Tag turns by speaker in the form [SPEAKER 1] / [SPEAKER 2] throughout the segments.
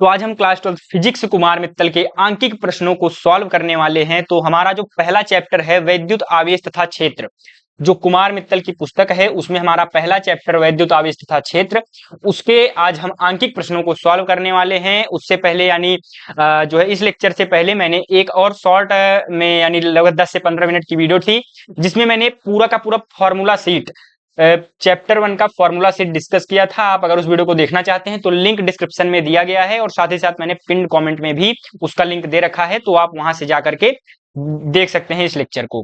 [SPEAKER 1] तो आज हम क्लास 12 फिजिक्स कुमार मित्तल के आंकिक प्रश्नों को सॉल्व करने वाले हैं। तो हमारा जो पहला चैप्टर है वैद्युत आवेश तथा क्षेत्र, जो कुमार मित्तल की पुस्तक है उसमें हमारा पहला चैप्टर वैद्युत आवेश तथा क्षेत्र, उसके आज हम आंकिक प्रश्नों को सॉल्व करने वाले हैं। उससे पहले यानी जो है इस लेक्चर से पहले मैंने एक और शॉर्ट में यानी लगभग 10 से 15 मिनट की वीडियो थी जिसमें मैंने पूरा का पूरा फॉर्मूला सीट चैप्टर 1 का फॉर्मूला सेट डिस्कस किया था। आप अगर उस वीडियो को देखना चाहते हैं तो लिंक डिस्क्रिप्शन में दिया गया है और साथ ही साथ मैंने पिन कमेंट में भी उसका लिंक दे रखा है, तो आप वहां से जाकर के देख सकते हैं इस लेक्चर को,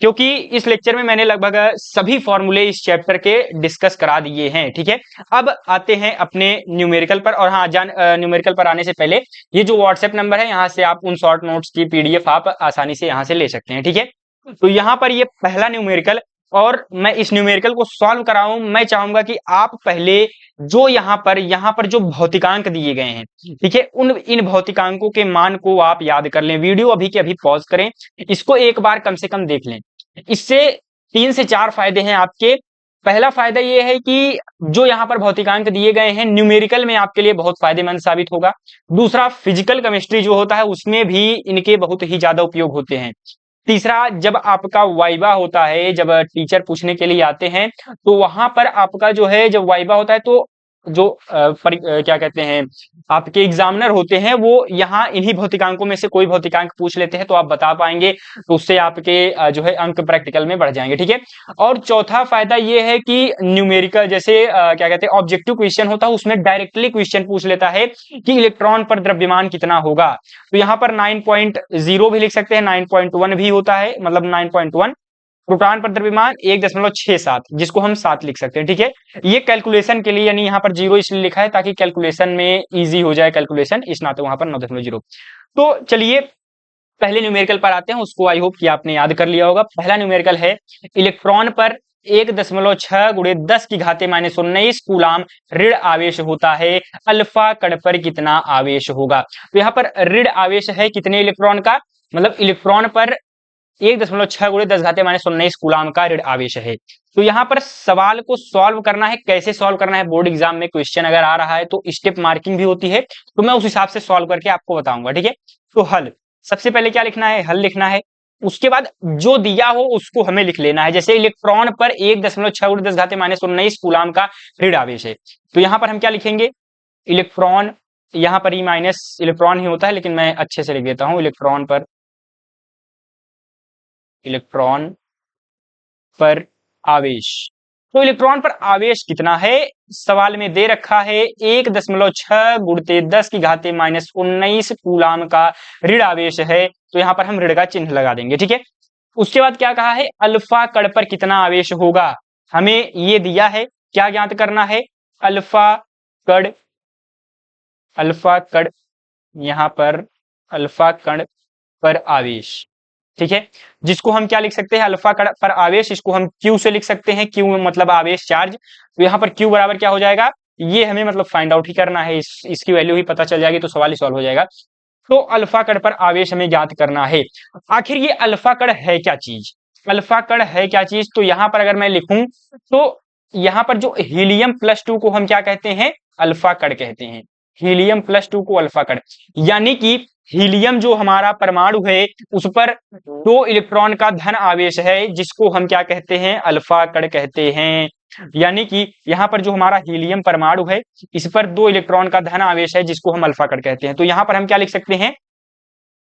[SPEAKER 1] क्योंकि इस लेक्चर में मैंने लगभग सभी फॉर्मूले इस चैप्टर के डिस्कस करा दिए हैं। ठीक है, अब आते हैं अपने न्यूमेरिकल पर। और हाँ, न्यूमेरिकल पर आने से पहले ये जो व्हाट्सएप नंबर है यहाँ से आप उन शॉर्ट नोट्स की पीडीएफ आप आसानी से यहाँ से ले सकते हैं। ठीक है, तो यहाँ पर ये पहला न्यूमेरिकल और मैं इस न्यूमेरिकल को सॉल्व कराऊं, मैं चाहूंगा कि आप पहले जो यहाँ पर जो भौतिकांक दिए गए हैं, ठीक है, इन भौतिकांकों के मान को आप याद कर लें। वीडियो अभी के अभी पॉज करें, इसको एक बार कम से कम देख लें। इससे 3 से 4 फायदे हैं आपके। पहला फायदा ये है कि जो यहाँ पर भौतिकांक दिए गए हैं न्यूमेरिकल में आपके लिए बहुत फायदेमंद साबित होगा। दूसरा, फिजिकल केमिस्ट्री जो होता है उसमें भी इनके बहुत ही ज्यादा उपयोग होते हैं। तीसरा, जब आपका वाइवा होता है, जब टीचर पूछने के लिए आते हैं तो वहां पर आपका जो है जब वाइवा होता है तो जो क्या कहते हैं आपके एग्जामिनर होते हैं वो यहाँ इन्हीं भौतिकांकों में से कोई भौतिकांक पूछ लेते हैं तो आप बता पाएंगे, तो उससे आपके जो है अंक प्रैक्टिकल में बढ़ जाएंगे। ठीक है, और चौथा फायदा ये है कि न्यूमेरिकल जैसे क्या कहते हैं ऑब्जेक्टिव क्वेश्चन होता है उसमें डायरेक्टली क्वेश्चन पूछ लेता है कि इलेक्ट्रॉन पर द्रव्यमान कितना होगा। तो यहाँ पर 9.0 भी लिख सकते हैं, 9.1 भी होता है, मतलब 9.1। प्रोटॉन पर द्रव्यमान 1.67, जिसको हम 7 लिख सकते हैं। ठीक है, ये कैलकुलेशन के लिए यानी यहाँ पर 0 इसलिए लिखा है ताकि कैलकुलेशन में इजी हो जाए कैलकुलेशन, इस नाते वहां पर 9.0। तो चलिए पहले न्यूमेरिकल पर आते हैं, उसको आई होप कि आपने याद कर लिया होगा। पहला न्यूमेरिकल है इलेक्ट्रॉन पर 1.6 गुणे 10 की घाते -19 कूलाम ऋण आवेश होता है, अल्फा कण पर कितना आवेश होगा। तो यहाँ पर ऋण आवेश है कितने इलेक्ट्रॉन का, मतलब इलेक्ट्रॉन पर 1.6 गुणे 10 घाते -19 कूलाम का ऋण आवेश है। तो यहाँ पर सवाल को सॉल्व करना है, कैसे सॉल्व करना है, बोर्ड एग्जाम में क्वेश्चन अगर आ रहा है तो स्टेप मार्किंग भी होती है, तो मैं उस हिसाब से सॉल्व करके आपको बताऊंगा। ठीक है, तो हल सबसे पहले क्या लिखना है, हल लिखना है। उसके बाद जो दिया हो उसको हमें लिख लेना है। जैसे इलेक्ट्रॉन पर 1.6 गुणे 10 घाते -19 कूलाम का ऋण आवेश है, तो यहाँ पर हम क्या लिखेंगे, इलेक्ट्रॉन, यहाँ पर ई माइनस इलेक्ट्रॉन ही होता है लेकिन मैं अच्छे से लिख देता हूं, इलेक्ट्रॉन पर आवेश। तो इलेक्ट्रॉन पर आवेश कितना है सवाल में दे रखा है, 1.6 गुणित 10 की घाते -19 कूलाम का ऋण आवेश है, तो यहाँ पर हम ऋण का चिन्ह लगा देंगे। ठीक है, उसके बाद क्या कहा है, अल्फा कण पर कितना आवेश होगा, हमें ये दिया है, क्या ज्ञात करना है, अल्फा कण, यहाँ पर अल्फा कण पर आवेश। ठीक है, जिसको हम क्या लिख सकते हैं, अल्फा कण पर आवेश, इसको हम Q से लिख सकते हैं, Q मतलब आवेश चार्ज। तो यहाँ पर Q बराबर क्या हो जाएगा, ये हमें मतलब फाइंड आउट ही करना है, इसकी वैल्यू ही पता चल जाएगी तो सवाल ही सॉल्व हो जाएगा। तो अल्फा कण पर आवेश हमें ज्ञात करना है। आखिर ये अल्फा कण है क्या चीज, अल्फा कण है क्या चीज, तो यहाँ पर अगर मैं लिखूं तो यहाँ पर जो हीलियम+2 को हम क्या कहते हैं, अल्फा कण कहते हैं। हीलियम+2 को अल्फा कण, यानी कि हीलियम जो हमारा परमाणु है उस पर 2 इलेक्ट्रॉन का धन आवेश है, जिसको हम क्या कहते हैं, अल्फा कण कहते हैं। यानी कि यहाँ पर जो हमारा हीलियम परमाणु है इस पर 2 इलेक्ट्रॉन का धन आवेश है, जिसको हम अल्फा कण कहते हैं। तो यहाँ पर हम क्या लिख सकते हैं,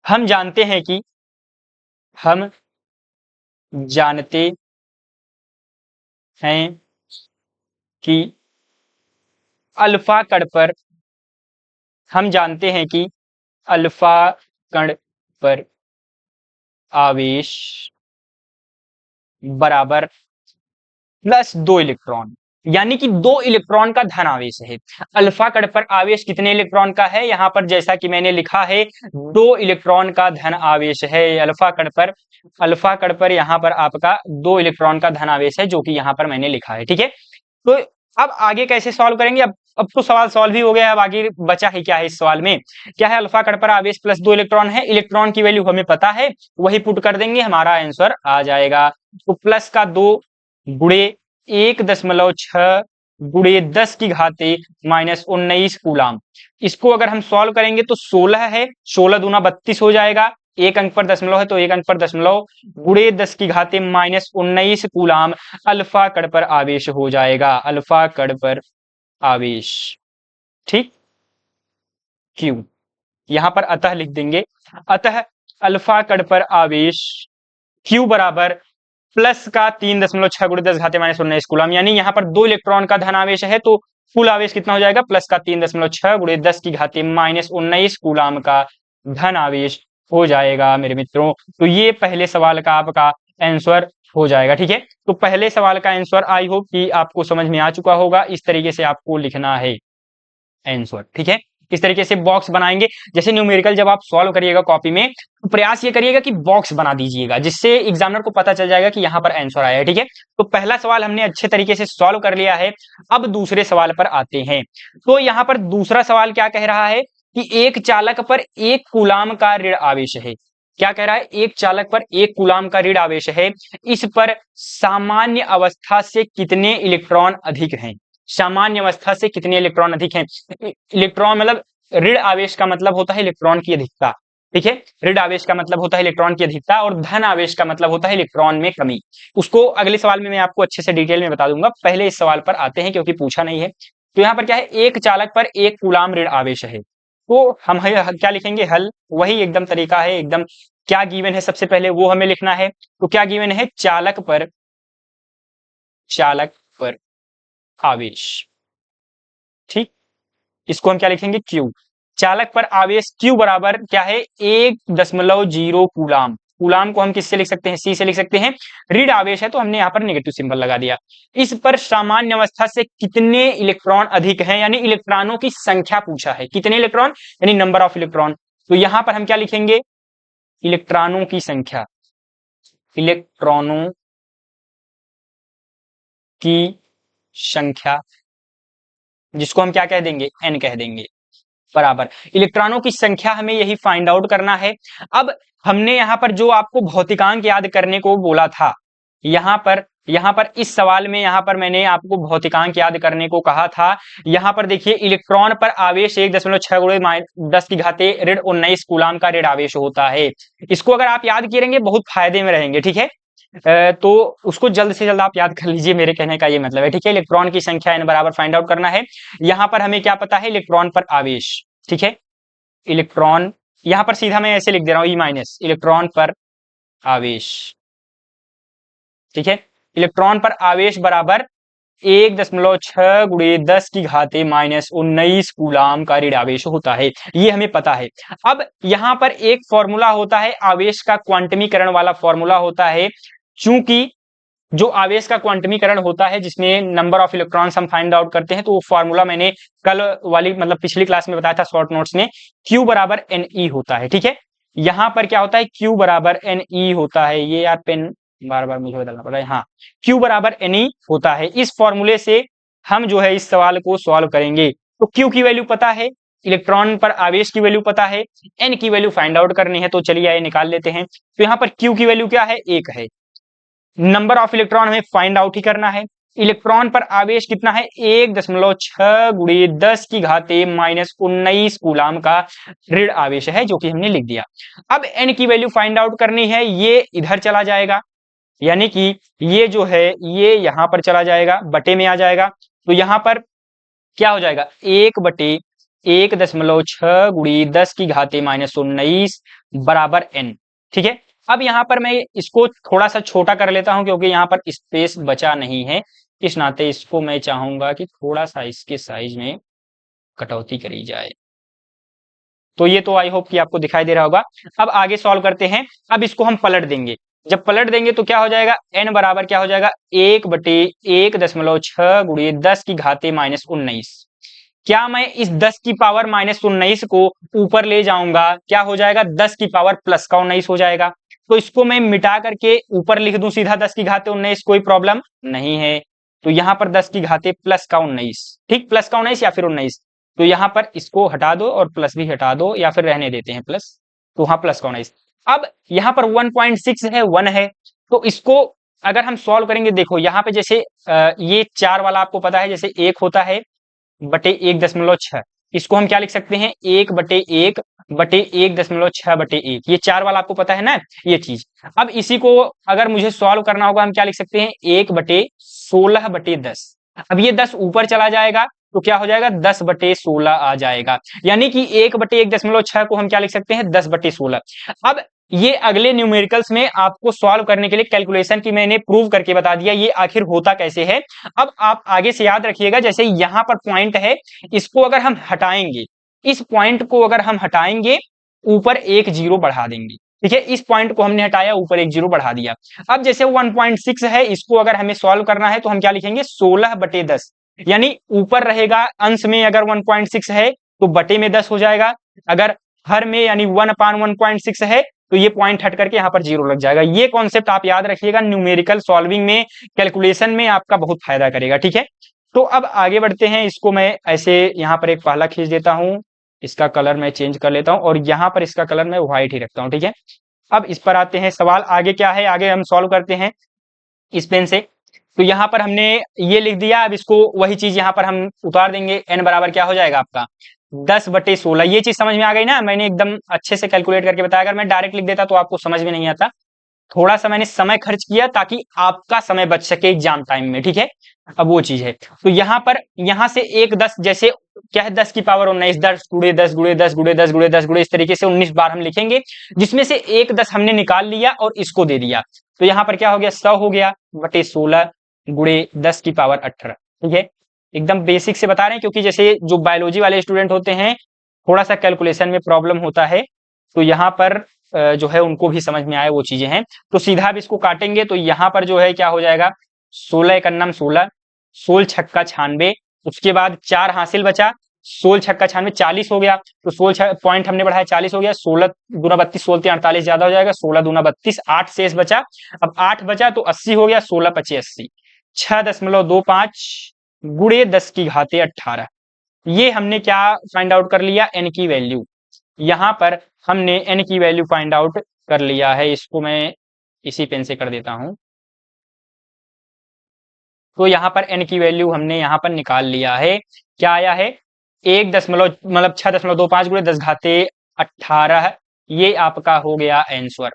[SPEAKER 1] हम जानते हैं कि अल्फा कण पर, हम जानते हैं कि अल्फा कण पर आवेश बराबर +2 इलेक्ट्रॉन, यानी कि 2 इलेक्ट्रॉन का धन आवेश है। अल्फा कण पर आवेश कितने इलेक्ट्रॉन का है, यहाँ पर जैसा कि मैंने लिखा है 2 इलेक्ट्रॉन का धन आवेश है अल्फा कण पर यहाँ पर आपका 2 इलेक्ट्रॉन का धन आवेश है, जो कि यहाँ पर मैंने लिखा है। ठीक है, तो अब आगे कैसे सॉल्व करेंगे, अब तो सवाल सॉल्व ही हो गया है, अब आगे बचा है क्या है, इस सवाल में क्या है, अल्फा कण पर आवेश +2 इलेक्ट्रॉन है, इलेक्ट्रॉन की वैल्यू हमें पता है, वही पुट कर देंगे, हमारा आंसर आ जाएगा। तो प्लस का 2 गुणे 1.6 गुणे 10 की घाते माइनस 19 कूलाम। इसको अगर हम सॉल्व करेंगे तो 16 है, 16 दूना 32 हो जाएगा, एक अंक पर दशमलव है तो एक अंक पर दशमलव, गुणे 10 की घाते माइनस 19 कूलाम अल्फा कण पर आवेश हो जाएगा, अल्फा कण पर आवेश। ठीक, क्यू यहां पर अतः लिख देंगे, अतः अल्फा कण पर आवेश क्यू बराबर प्लस का 3.6 गुणे 10 घाते माइनस 19 कूलम, यानी यहाँ पर 2 इलेक्ट्रॉन का धन आवेश है तो कुल आवेश कितना हो जाएगा, प्लस का 3.6 गुणे 10 की घाते माइनस 19 कूलम का धन आवेश हो जाएगा मेरे मित्रों। तो ये पहले सवाल का आपका आंसर हो जाएगा। ठीक है, तो पहले सवाल का आंसर आई होप कि आपको समझ में आ चुका होगा। इस तरीके से आपको लिखना है आंसर। ठीक है, किस तरीके से बॉक्स बनाएंगे, जैसे न्यूमेरिकल जब आप सॉल्व करिएगा कॉपी में तो प्रयास ये करिएगा कि बॉक्स बना दीजिएगा, जिससे एग्जामिनर को पता चल जाएगा कि यहाँ पर आंसर आया है। ठीक है, तो पहला सवाल हमने अच्छे तरीके से सॉल्व कर लिया है। अब दूसरे सवाल पर आते हैं। तो यहाँ पर दूसरा सवाल क्या कह रहा है कि एक चालक पर 1 कूलाम का ऋण आवेश है। क्या कह रहा है, एक चालक पर 1 कूलाम का ऋण आवेश है, इस पर सामान्य अवस्था से कितने इलेक्ट्रॉन अधिक हैं। सामान्य अवस्था से कितने इलेक्ट्रॉन अधिक हैं। इलेक्ट्रॉन मतलब ऋण आवेश का मतलब होता है इलेक्ट्रॉन की अधिकता। ठीक है, ऋण आवेश का मतलब होता है इलेक्ट्रॉन की अधिकता और धन आवेश का मतलब होता है इलेक्ट्रॉन में कमी। उसको अगले सवाल में मैं आपको अच्छे से डिटेल में बता दूंगा, पहले इस सवाल पर आते हैं क्योंकि पूछा नहीं है। तो यहाँ पर क्या है, एक चालक पर 1 कूलाम ऋण आवेश है, तो हम क्या लिखेंगे, हल वही एकदम तरीका है एकदम। क्या गिवन है सबसे पहले वो हमें लिखना है। तो क्या गिवन है, चालक पर आवेश। ठीक, इसको हम क्या लिखेंगे, क्यू। चालक पर आवेश क्यू बराबर क्या है, 1.0 कूलाम। कूलाम को हम किससे लिख सकते हैं, सी से लिख सकते हैं। ऋण आवेश है तो हमने यहाँ पर नेगेटिव सिंबल लगा दिया। इस पर सामान्य अवस्था से कितने इलेक्ट्रॉन अधिक हैं, यानी इलेक्ट्रॉनों की संख्या पूछा है, कितने इलेक्ट्रॉन यानी नंबर ऑफ इलेक्ट्रॉन। तो यहां पर हम क्या लिखेंगे, इलेक्ट्रॉनों की संख्या, इलेक्ट्रॉनों की संख्या, जिसको हम क्या कह देंगे, एन कह देंगे, बराबर इलेक्ट्रॉनों की संख्या। हमें यही फाइंड आउट करना है। अब हमने यहां पर जो आपको भौतिकांक याद करने को बोला था, यहां पर इस सवाल में यहां पर मैंने आपको भौतिकांक याद करने को कहा था। यहां पर देखिए, इलेक्ट्रॉन पर आवेश 1.6 गुणे 10 की घाते ऋण 19 कूलाम का ऋण आवेश होता है। इसको अगर आप याद करेंगे बहुत फायदे में रहेंगे। ठीक है, तो उसको जल्द से जल्द आप याद कर लीजिए, मेरे कहने का ये मतलब है। ठीक है, इलेक्ट्रॉन की संख्या n बराबर फाइंड आउट करना है। यहां पर हमें क्या पता है, इलेक्ट्रॉन पर आवेश। ठीक है, इलेक्ट्रॉन यहां पर सीधा मैं ऐसे लिख दे रहा हूं, ई माइनस इलेक्ट्रॉन पर आवेश। ठीक है, इलेक्ट्रॉन पर आवेश बराबर 1.6 गुणे 10 की घाते माइनस 19 कूलाम का ऋण आवेश होता है, ये हमें पता है। अब यहां पर एक फॉर्मूला होता है आवेश का क्वांटमीकरण वाला फॉर्मूला होता है। चूंकि जो आवेश का क्वांटमीकरण होता है जिसमें नंबर ऑफ इलेक्ट्रॉन्स हम फाइंड आउट करते हैं, तो वो फॉर्मूला मैंने कल वाली मतलब पिछली क्लास में बताया था शॉर्ट नोट्स में, Q बराबर NE होता है। ठीक है, यहां पर क्या होता है, Q बराबर NE होता है। ये यार पेन बार बार मुझे बदलना पड़ रहा है। हाँ, Q बराबर NE होता है। इस फॉर्मूले से हम जो है इस सवाल को सॉल्व करेंगे। तो Q की वैल्यू पता है, इलेक्ट्रॉन पर आवेश की वैल्यू पता है, N की वैल्यू फाइंड आउट करनी है। तो चलिए आइए निकाल लेते हैं। तो यहाँ पर Q की वैल्यू क्या है, 1 है। नंबर ऑफ इलेक्ट्रॉन हमें फाइंड आउट ही करना है। इलेक्ट्रॉन पर आवेश कितना है, 1.6 गुणे 10 की घाते माइनस 19 कूलाम का ऋण आवेश है, जो कि हमने लिख दिया। अब n की वैल्यू फाइंड आउट करनी है, ये इधर चला जाएगा, यानी कि ये जो है ये यहां पर चला जाएगा, बटे में आ जाएगा। तो यहां पर क्या हो जाएगा, 1/1.6 गुणे 10 की घाते माइनस 19 बराबर n। ठीक है, अब यहां पर मैं इसको थोड़ा सा छोटा कर लेता हूं क्योंकि यहां पर स्पेस बचा नहीं है, इस नाते इसको मैं चाहूंगा कि थोड़ा सा इसके साइज में कटौती करी जाए। तो ये तो आई होप कि आपको दिखाई दे रहा होगा। अब आगे सॉल्व करते हैं। अब इसको हम पलट देंगे, जब पलट देंगे तो क्या हो जाएगा, n बराबर क्या हो जाएगा, 1/1.6 गुणे 10 की घाते माइनस 19। क्या मैं इस 10 की पावर माइनस 19 को ऊपर ले जाऊंगा, क्या हो जाएगा, 10 की पावर प्लस का 19 हो जाएगा। तो इसको मैं मिटा करके ऊपर लिख दूं सीधा 10 की घाते 19, कोई प्रॉब्लम नहीं है। तो यहां पर 10 की घाते प्लस का 19, ठीक, प्लस का 19 या फिर 19। तो यहां पर इसको हटा दो और प्लस भी हटा दो, या फिर रहने देते हैं प्लस। तो हाँ, प्लस का 19। अब यहां पर 1.6 है, 1 है, तो इसको अगर हम सॉल्व करेंगे, देखो यहाँ पे जैसे ये 4 वाला आपको पता है, जैसे 1 होता है बटे 1.6, इसको हम क्या लिख सकते हैं, 1 बटे 1 बटे 1.6 बटे 1, ये 4 वाला आपको पता है ना ये चीज। अब इसी को अगर मुझे सॉल्व करना होगा, हम क्या लिख सकते हैं, 1 बटे 16 बटे 10। अब ये 10 ऊपर चला जाएगा तो क्या हो जाएगा, 10 बटे 16 आ जाएगा। यानी कि 1 बटे 1.6 को हम क्या लिख सकते हैं, 10 बटे 16। अब ये अगले न्यूमेरिकल्स में आपको सॉल्व करने के लिए कैलकुलेशन की मैंने प्रूव करके बता दिया ये आखिर होता कैसे है। अब आप आगे से याद रखिएगा, जैसे यहां पर पॉइंट है, इसको अगर हम हटाएंगे, इस पॉइंट को अगर हम हटाएंगे, ऊपर एक जीरो बढ़ा देंगे, ठीक है। इस पॉइंट को हमने हटाया, ऊपर एक जीरो बढ़ा दिया। अब जैसे 1.6 है, इसको अगर हमें सॉल्व करना है तो हम क्या लिखेंगे, 16 बटे 10। यानी ऊपर रहेगा अंश में अगर 1.6 है तो बटे में 10 हो जाएगा, अगर हर में यानी 1/1.6 है तो ये पॉइंट हट करके यहाँ पर जीरो लग जाएगा। ये कॉन्सेप्ट आप याद रखिएगा, न्यूमेरिकल सॉल्विंग में, कैलकुलेशन में आपका बहुत फायदा करेगा, ठीक है। तो अब आगे बढ़ते हैं, इसको मैं ऐसे यहाँ पर एक पहला खींच देता हूं, इसका कलर मैं चेंज कर लेता हूं और यहाँ पर इसका कलर मैं व्हाइट ही रखता हूं, ठीक है। अब इस पर आते हैं, सवाल आगे क्या है, आगे हम सॉल्व करते हैं इस पेन से। तो यहाँ पर हमने ये लिख दिया, अब इसको वही चीज यहाँ पर हम उतार देंगे, n बराबर क्या हो जाएगा आपका 10 बटे 16। ये चीज समझ में आ गई ना, मैंने एकदम अच्छे से कैलकुलेट करके बताया। अगर मैं डायरेक्ट लिख देता तो आपको समझ में नहीं आता, थोड़ा सा मैंने समय खर्च किया ताकि आपका समय बच सके एग्जाम टाइम में, ठीक है। अब वो चीज है, तो यहाँ पर यहाँ से एक 10, जैसे क्या है 10 की पावर 19, 10 गुणे 10 गुणे 10 गुणे 10 गुणे 10 गुणे, इस तरीके से 19 बार हम लिखेंगे, जिसमें से एक 10 हमने निकाल लिया और इसको दे दिया। तो यहाँ पर क्या हो गया, 100 हो गया बटे 16 गुणे 10 की पावर 18, ठीक है। एकदम बेसिक से बता रहे हैं, क्योंकि जैसे जो बायोलॉजी वाले स्टूडेंट होते हैं थोड़ा सा कैलकुलेशन में प्रॉब्लम होता है, तो यहाँ पर जो है उनको भी समझ में आए वो चीजें हैं। तो सीधा अब इसको काटेंगे तो यहाँ पर जो है क्या हो जाएगा, 16 एकन्नम 16, 16 छक्का 96, उसके बाद 4 हासिल बचा, 16 छक्का 96 40 हो गया, तो 16 पॉइंट हमने बढ़ाया 40 हो गया, 16 दूना 32, 16 48 ज्यादा हो जाएगा, 16 दूना 32, 8 शेष बचा। अब 8 बचा तो 80 हो गया, 16 पचे 80, 6.25 गुणे 10 की घाते 18। ये हमने क्या फाइंड आउट कर लिया, एन की वैल्यू। यहां पर हमने एन की वैल्यू फाइंड आउट कर लिया है, इसको मैं इसी पेन से कर देता हूं। तो यहाँ पर एन की वैल्यू हमने यहाँ पर निकाल लिया है, क्या आया है 6.25 गुणे 10 घाते 18, ये आपका हो गया आंसर,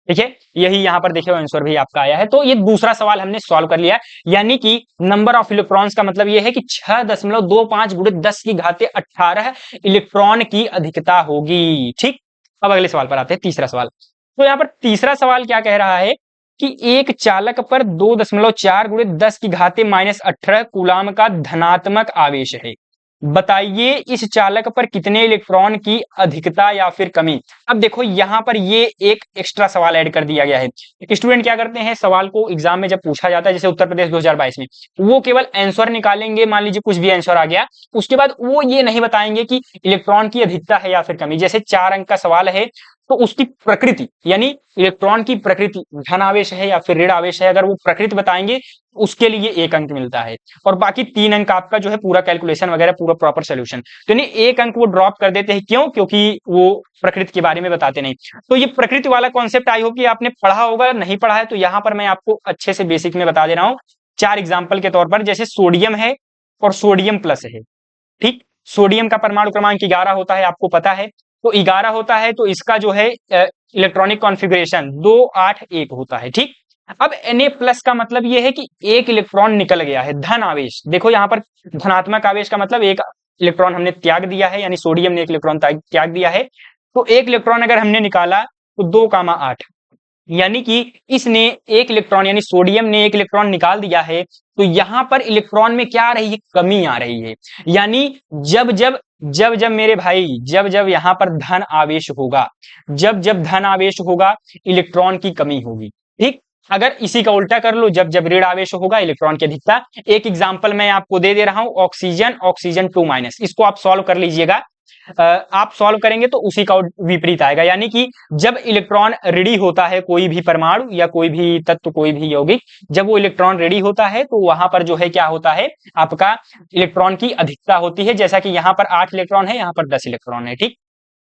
[SPEAKER 1] ठीक है। यही यहाँ पर देखिए आंसर भी आपका आया है। तो ये दूसरा सवाल हमने सॉल्व कर लिया, यानी कि नंबर ऑफ इलेक्ट्रॉन्स का मतलब ये है कि 6.25 गुणे 10 की घाते 18 इलेक्ट्रॉन की अधिकता होगी, ठीक। अब अगले सवाल पर आते हैं, तीसरा सवाल। तो यहाँ पर तीसरा सवाल क्या कह रहा है कि एक चालक पर 2.4 गुणे 10 की घाते -18 कूलाम का धनात्मक आवेश है, बताइए इस चालक पर कितने इलेक्ट्रॉन की अधिकता या फिर कमी। अब देखो यहाँ पर ये एक एक्स्ट्रा सवाल ऐड कर दिया गया है। स्टूडेंट क्या करते हैं, सवाल को एग्जाम में जब पूछा जाता है, जैसे उत्तर प्रदेश 2022 में, वो केवल आंसर निकालेंगे, मान लीजिए कुछ भी आंसर आ गया, उसके बाद वो ये नहीं बताएंगे कि इलेक्ट्रॉन की अधिकता है या फिर कमी। जैसे 4 अंक का सवाल है तो उसकी प्रकृति, यानी इलेक्ट्रॉन की प्रकृति धन आवेश है या फिर ऋण आवेश है, अगर वो प्रकृति बताएंगे उसके लिए 1 अंक मिलता है, और बाकी 3 अंक आपका जो है पूरा कैलकुलेशन वगैरह पूरा प्रॉपर सोल्यूशन। तो नहीं 1 अंक वो ड्रॉप कर देते हैं, क्यों, क्योंकि वो प्रकृति के बारे में बताते नहीं। तो ये प्रकृति वाला कॉन्सेप्ट आई होप कि आपने पढ़ा होगा, नहीं पढ़ा है तो यहाँ पर मैं आपको अच्छे से बेसिक में बता दे रहा हूँ। 4 एग्जाम्पल के तौर पर, जैसे सोडियम है और सोडियम प्लस है, ठीक। सोडियम का परमाणु क्रमांक 11 होता है, आपको पता है। तो 11 होता है तो इसका जो है इलेक्ट्रॉनिक कॉन्फ़िगरेशन 281 होता है, ठीक। अब Na+ का मतलब यह है कि एक इलेक्ट्रॉन निकल गया है, धन आवेश। देखो यहाँ पर धनात्मक आवेश का मतलब एक इलेक्ट्रॉन हमने त्याग दिया है, यानी सोडियम ने एक इलेक्ट्रॉन त्याग दिया है। तो एक इलेक्ट्रॉन अगर हमने निकाला तो 2,8, यानी कि इसने एक इलेक्ट्रॉन, यानी सोडियम ने एक इलेक्ट्रॉन निकाल दिया है, तो यहां पर इलेक्ट्रॉन में क्या आ रही है, कमी आ रही है। यानी जब जब मेरे भाई जब यहां पर धन आवेश होगा, जब धन आवेश होगा इलेक्ट्रॉन की कमी होगी, ठीक। अगर इसी का उल्टा कर लो, जब ऋण आवेश होगा इलेक्ट्रॉन की अधिकता। एक एग्जांपल मैं आपको दे दे रहा हूं, ऑक्सीजन 2-, इसको आप सॉल्व कर लीजिएगा। आप सॉल्व करेंगे तो उसी का विपरीत आएगा, यानी कि जब इलेक्ट्रॉन रेडी होता है, कोई भी परमाणु या कोई भी तत्व, कोई भी यौगिक, जब वो इलेक्ट्रॉन रेडी होता है तो वहां पर जो है क्या होता है, आपका इलेक्ट्रॉन की अधिकता होती है। जैसा कि यहाँ पर 8 इलेक्ट्रॉन है, यहाँ पर 10 इलेक्ट्रॉन है, ठीक।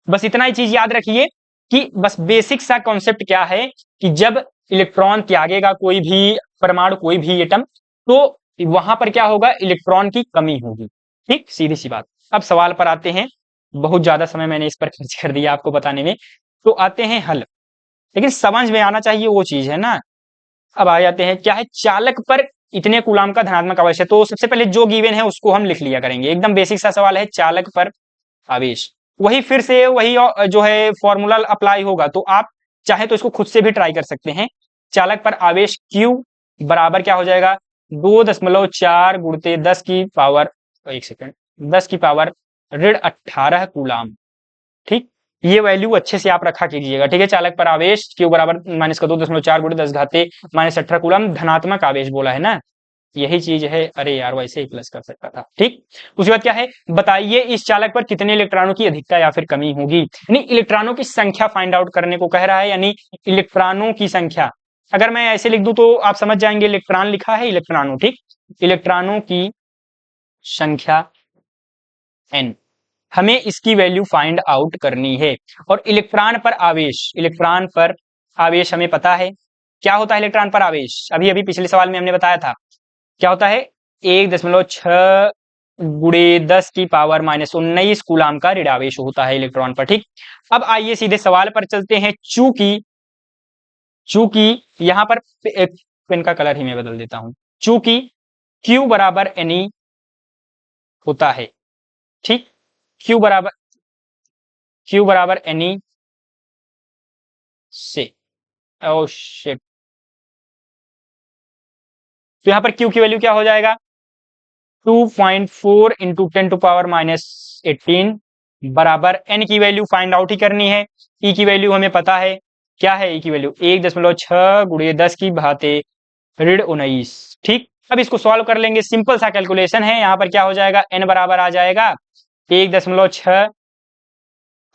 [SPEAKER 1] बस इतना ही चीज याद रखिए कि बस बेसिक सा कॉन्सेप्ट क्या है कि जब इलेक्ट्रॉन त्यागेगा कोई भी परमाणु कोई भी एटम, तो वहां पर क्या होगा, इलेक्ट्रॉन की कमी होगी। ठीक, सीधी सी बात। अब सवाल पर आते हैं, बहुत ज्यादा समय मैंने इस पर खर्च कर दिया आपको बताने में, तो आते हैं हल, लेकिन समझ में आना चाहिए वो चीज है ना। अब आ जाते हैं, क्या है, चालक पर इतने कूलाम का धनात्मक आवेश है, तो सबसे पहले जो गिवन है उसको हम लिख लिया करेंगे। एकदम बेसिक सा सवाल है, चालक पर आवेश, वही फिर से वही जो है फॉर्मूला अप्लाई होगा, तो आप चाहे तो इसको खुद से भी ट्राई कर सकते हैं। चालक पर आवेश Q बराबर क्या हो जाएगा, 2.4 गुणित 10 की पावर, एक सेकेंड, 10 की पावर ऋण 18 कूलाम। ठीक, ये वैल्यू अच्छे से आप रखा कीजिएगा। ठीक है, चालक पर आवेश Q बराबर माइनस का 2.4 गुणित 10 घाते माइनस 18 कूलाम, धनात्मक आवेश बोला है ना, यही चीज है। अरे यार, वैसे ही प्लस कर सकता था। ठीक, उसके बाद क्या है, बताइए इस चालक पर कितने इलेक्ट्रॉनों की अधिकता या फिर कमी होगी, यानी इलेक्ट्रॉनों की संख्या फाइंड आउट करने को कह रहा है, यानी इलेक्ट्रॉनों की संख्या। अगर मैं ऐसे लिख दूं तो आप समझ जाएंगे, इलेक्ट्रॉन लिखा है, इलेक्ट्रॉनों, ठीक, इलेक्ट्रॉनों की संख्या n, हमें इसकी वैल्यू फाइंड आउट करनी है। और इलेक्ट्रॉन पर आवेश, इलेक्ट्रॉन पर आवेश हमें पता है क्या होता है, इलेक्ट्रॉन पर आवेश अभी अभी पिछले सवाल में हमने बताया था, क्या होता है, 1.6 गुणे 10 की पावर माइनस 19 कूलाम का ऋणावेश होता है इलेक्ट्रॉन पर। ठीक, अब आइए सीधे सवाल पर चलते हैं। चूंकि चूंकि यहां पर एक पेन का कलर ही मैं बदल देता हूं, चूंकि Q बराबर Ne होता है, ठीक, Q बराबर Ne से, ओ शिट, तो यहां पर Q की वैल्यू क्या हो जाएगा, 2.4 इंटू 10 टू पावर माइनस 18 बराबर n की वैल्यू फाइंड आउट ही करनी है। E की वैल्यू हमें पता है, क्या है E की वैल्यू, 1.6 गुणे 10 की घाते ऋण 19। ठीक, अब इसको सॉल्व कर लेंगे, सिंपल सा कैलकुलेशन है। यहाँ पर क्या हो जाएगा, n बराबर आ जाएगा 1.6,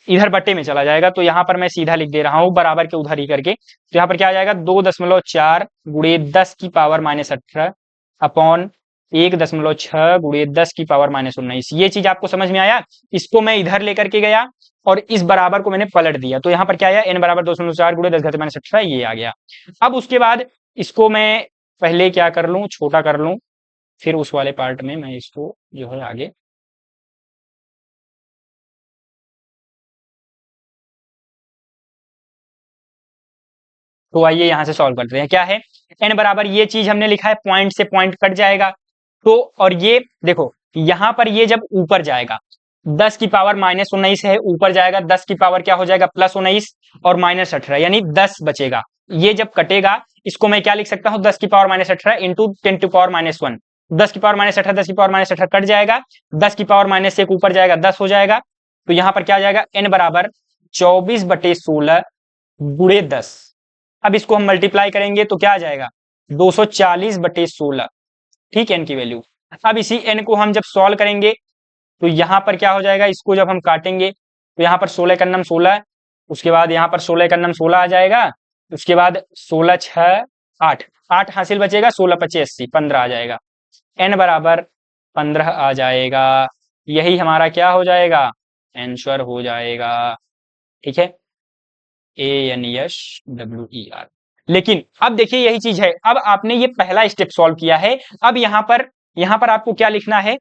[SPEAKER 1] इधर बट्टे में चला जाएगा, तो यहाँ पर मैं सीधा लिख दे रहा हूँ बराबर के उधर ही करके, तो यहाँ पर क्या आ जाएगा, 2.4 गुणे 10 की पावर माइनस 18 अपॉन 1.6 गुणे 10 की पावर माइनस 19। ये चीज आपको समझ में आया, इसको मैं इधर लेकर के गया और इस बराबर को मैंने पलट दिया, तो यहाँ पर क्या आया, n बराबर 2.4 गुणे 10 घाते माइनस 18, ये आ गया। अब उसके बाद इसको मैं पहले क्या कर लूं, छोटा कर लूं, फिर उस वाले पार्ट में मैं इसको जो है आगे, तो आइए यहां से सॉल्व करते हैं। क्या है, n बराबर ये चीज हमने लिखा है, पॉइंट से पॉइंट कट जाएगा, तो और ये देखो यहां पर ये जब ऊपर जाएगा 10 की पावर माइनस 19 है, ऊपर जाएगा 10 की पावर क्या हो जाएगा, प्लस 19 और माइनस 18, यानी 10 बचेगा। ये जब कटेगा इसको मैं क्या लिख सकता हूं, 10 की power minus 18 into 10 to power minus 1, 10 की पावर माइनस 18, 10 की पावर माइनस 18 कट जाएगा, 10 की पावर माइनस 1 ऊपर जाएगा, 10 हो जाएगा, तो यहां पर क्या आ जाएगा, n बराबर 24/16 गुणे 10। अब इसको हम मल्टीप्लाई करेंगे तो क्या आ जाएगा, 240/16, ठीक है, n की वैल्यू। अब इसी n को हम जब सॉल्व करेंगे तो यहां पर क्या हो जाएगा, इसको जब हम काटेंगे तो यहाँ पर 16 का नम 16, उसके बाद यहाँ पर 16 का नम 16 आ जाएगा, उसके बाद 16 6 8, 8 हासिल बचेगा, 16 25 80, 15 आ जाएगा, n बराबर 15 आ जाएगा। यही हमारा क्या हो जाएगा, आंसर हो जाएगा। ठीक है, ANSWER। लेकिन अब देखिए यही चीज है, अब आपने ये पहला स्टेप सॉल्व किया है, अब यहाँ पर आपको क्या लिखना है,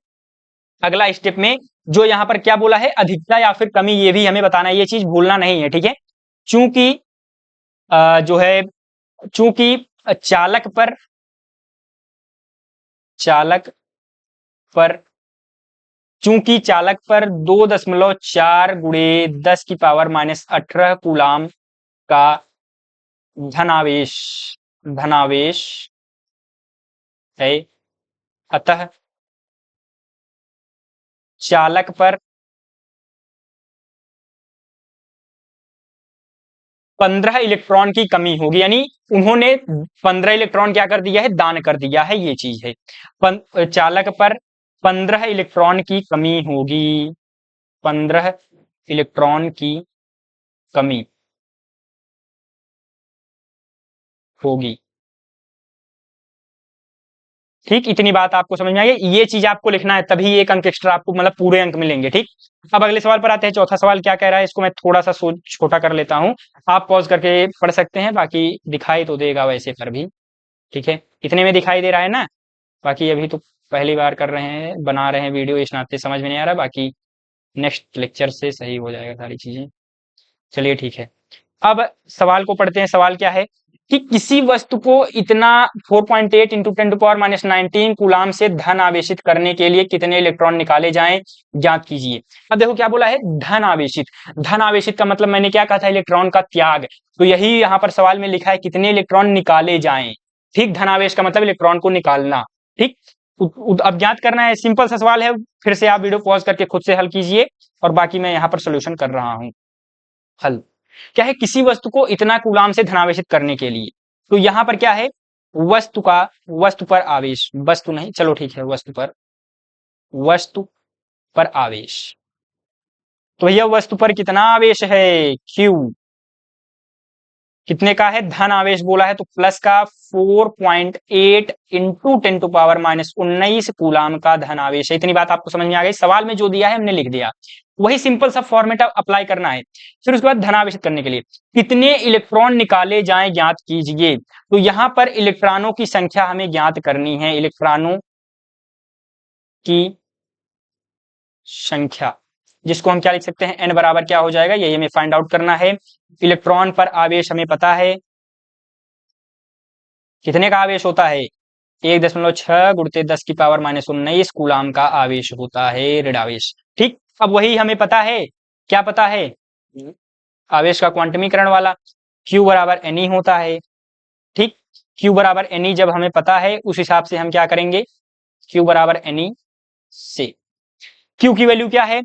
[SPEAKER 1] अगला स्टेप में जो यहाँ पर क्या बोला है, अधिकता या फिर कमी, ये भी हमें बताना है, ये चीज भूलना नहीं है। ठीक है, चूंकि जो है, चूंकि चालक पर चूंकि चालक पर 2.4 गुणे 10 की पावर माइनस 18 कूलाम का धनावेश है, अतः चालक पर 15 इलेक्ट्रॉन की कमी होगी, यानी उन्होंने 15 इलेक्ट्रॉन क्या कर दिया है, दान कर दिया है, ये चीज है। चालक पर 15 इलेक्ट्रॉन की कमी होगी, 15 इलेक्ट्रॉन की कमी होगी। ठीक, इतनी बात आपको समझ में आई, ये चीज आपको लिखना है, तभी एक अंक एक्स्ट्रा आपको मतलब पूरे अंक मिलेंगे। ठीक, अब अगले सवाल पर आते हैं। चौथा सवाल क्या कह रहा है, इसको मैं थोड़ा सा छोटा कर लेता हूं, आप पॉज करके पढ़ सकते हैं, बाकी दिखाई तो देगा वैसे पर भी। ठीक है, इतने में दिखाई दे रहा है ना। बाकी अभी तो पहली बार कर रहे हैं, बना रहे हैं वीडियो, इस नाते समझ में नहीं आ रहा, बाकी नेक्स्ट लेक्चर से सही हो जाएगा सारी चीजें। चलिए ठीक है, अब सवाल को पढ़ते हैं। सवाल क्या है कि किसी वस्तु को इतना 4.8 इंटू 10⁻19 कूलाम से धन आवेशित करने के लिए कितने इलेक्ट्रॉन निकाले जाएं, ज्ञात कीजिए। अब देखो क्या बोला है, धन आवेशित। धन आवेशित का मतलब मैंने क्या कहा था, इलेक्ट्रॉन का त्याग। तो यही यहाँ पर सवाल में लिखा है, कितने इलेक्ट्रॉन निकाले जाएं। ठीक, धनावेश का मतलब इलेक्ट्रॉन को निकालना। ठीक, अब ज्ञात करना है, सिंपल सा सवाल है। फिर से आप वीडियो पॉज करके खुद से हल कीजिए, और बाकी मैं यहाँ पर सोल्यूशन कर रहा हूं। हल क्या है, किसी वस्तु को इतना कूलाम से धनावेशित करने के लिए। तो यहां पर क्या है, वस्तु पर आवेश, वस्तु नहीं, चलो ठीक है, वस्तु पर आवेश। तो भैया वस्तु पर कितना आवेश है, Q। कितने का है, धन आवेश बोला है तो प्लस का 4.8 इंटू 10⁻19 कूलाम का धन आवेश है। इतनी बात आपको समझ में आ गई। सवाल में जो दिया है हमने लिख दिया, वही सिंपल सा फॉर्मेट अप्लाई करना है। फिर उसके बाद धनावेशित करने के लिए कितने इलेक्ट्रॉन निकाले जाएं, ज्ञात कीजिए। तो यहां पर इलेक्ट्रॉनों की संख्या हमें ज्ञात करनी है, इलेक्ट्रॉनों की संख्या, जिसको हम क्या लिख सकते हैं, n बराबर क्या हो जाएगा, यही हमें फाइंड आउट करना है। इलेक्ट्रॉन पर आवेश हमें पता है कितने का आवेश होता है, 1.6 गुणित 10⁻19 कूलाम का आवेश होता है, ऋण आवेश। ठीक, अब वही हमें पता है, क्या पता है, आवेश का क्वांटमीकरण वाला, Q बराबर Ne होता है। ठीक, Q बराबर Ne जब हमें पता है, उस हिसाब से हम क्या करेंगे, Q बराबर Ne से Q की वैल्यू क्या है,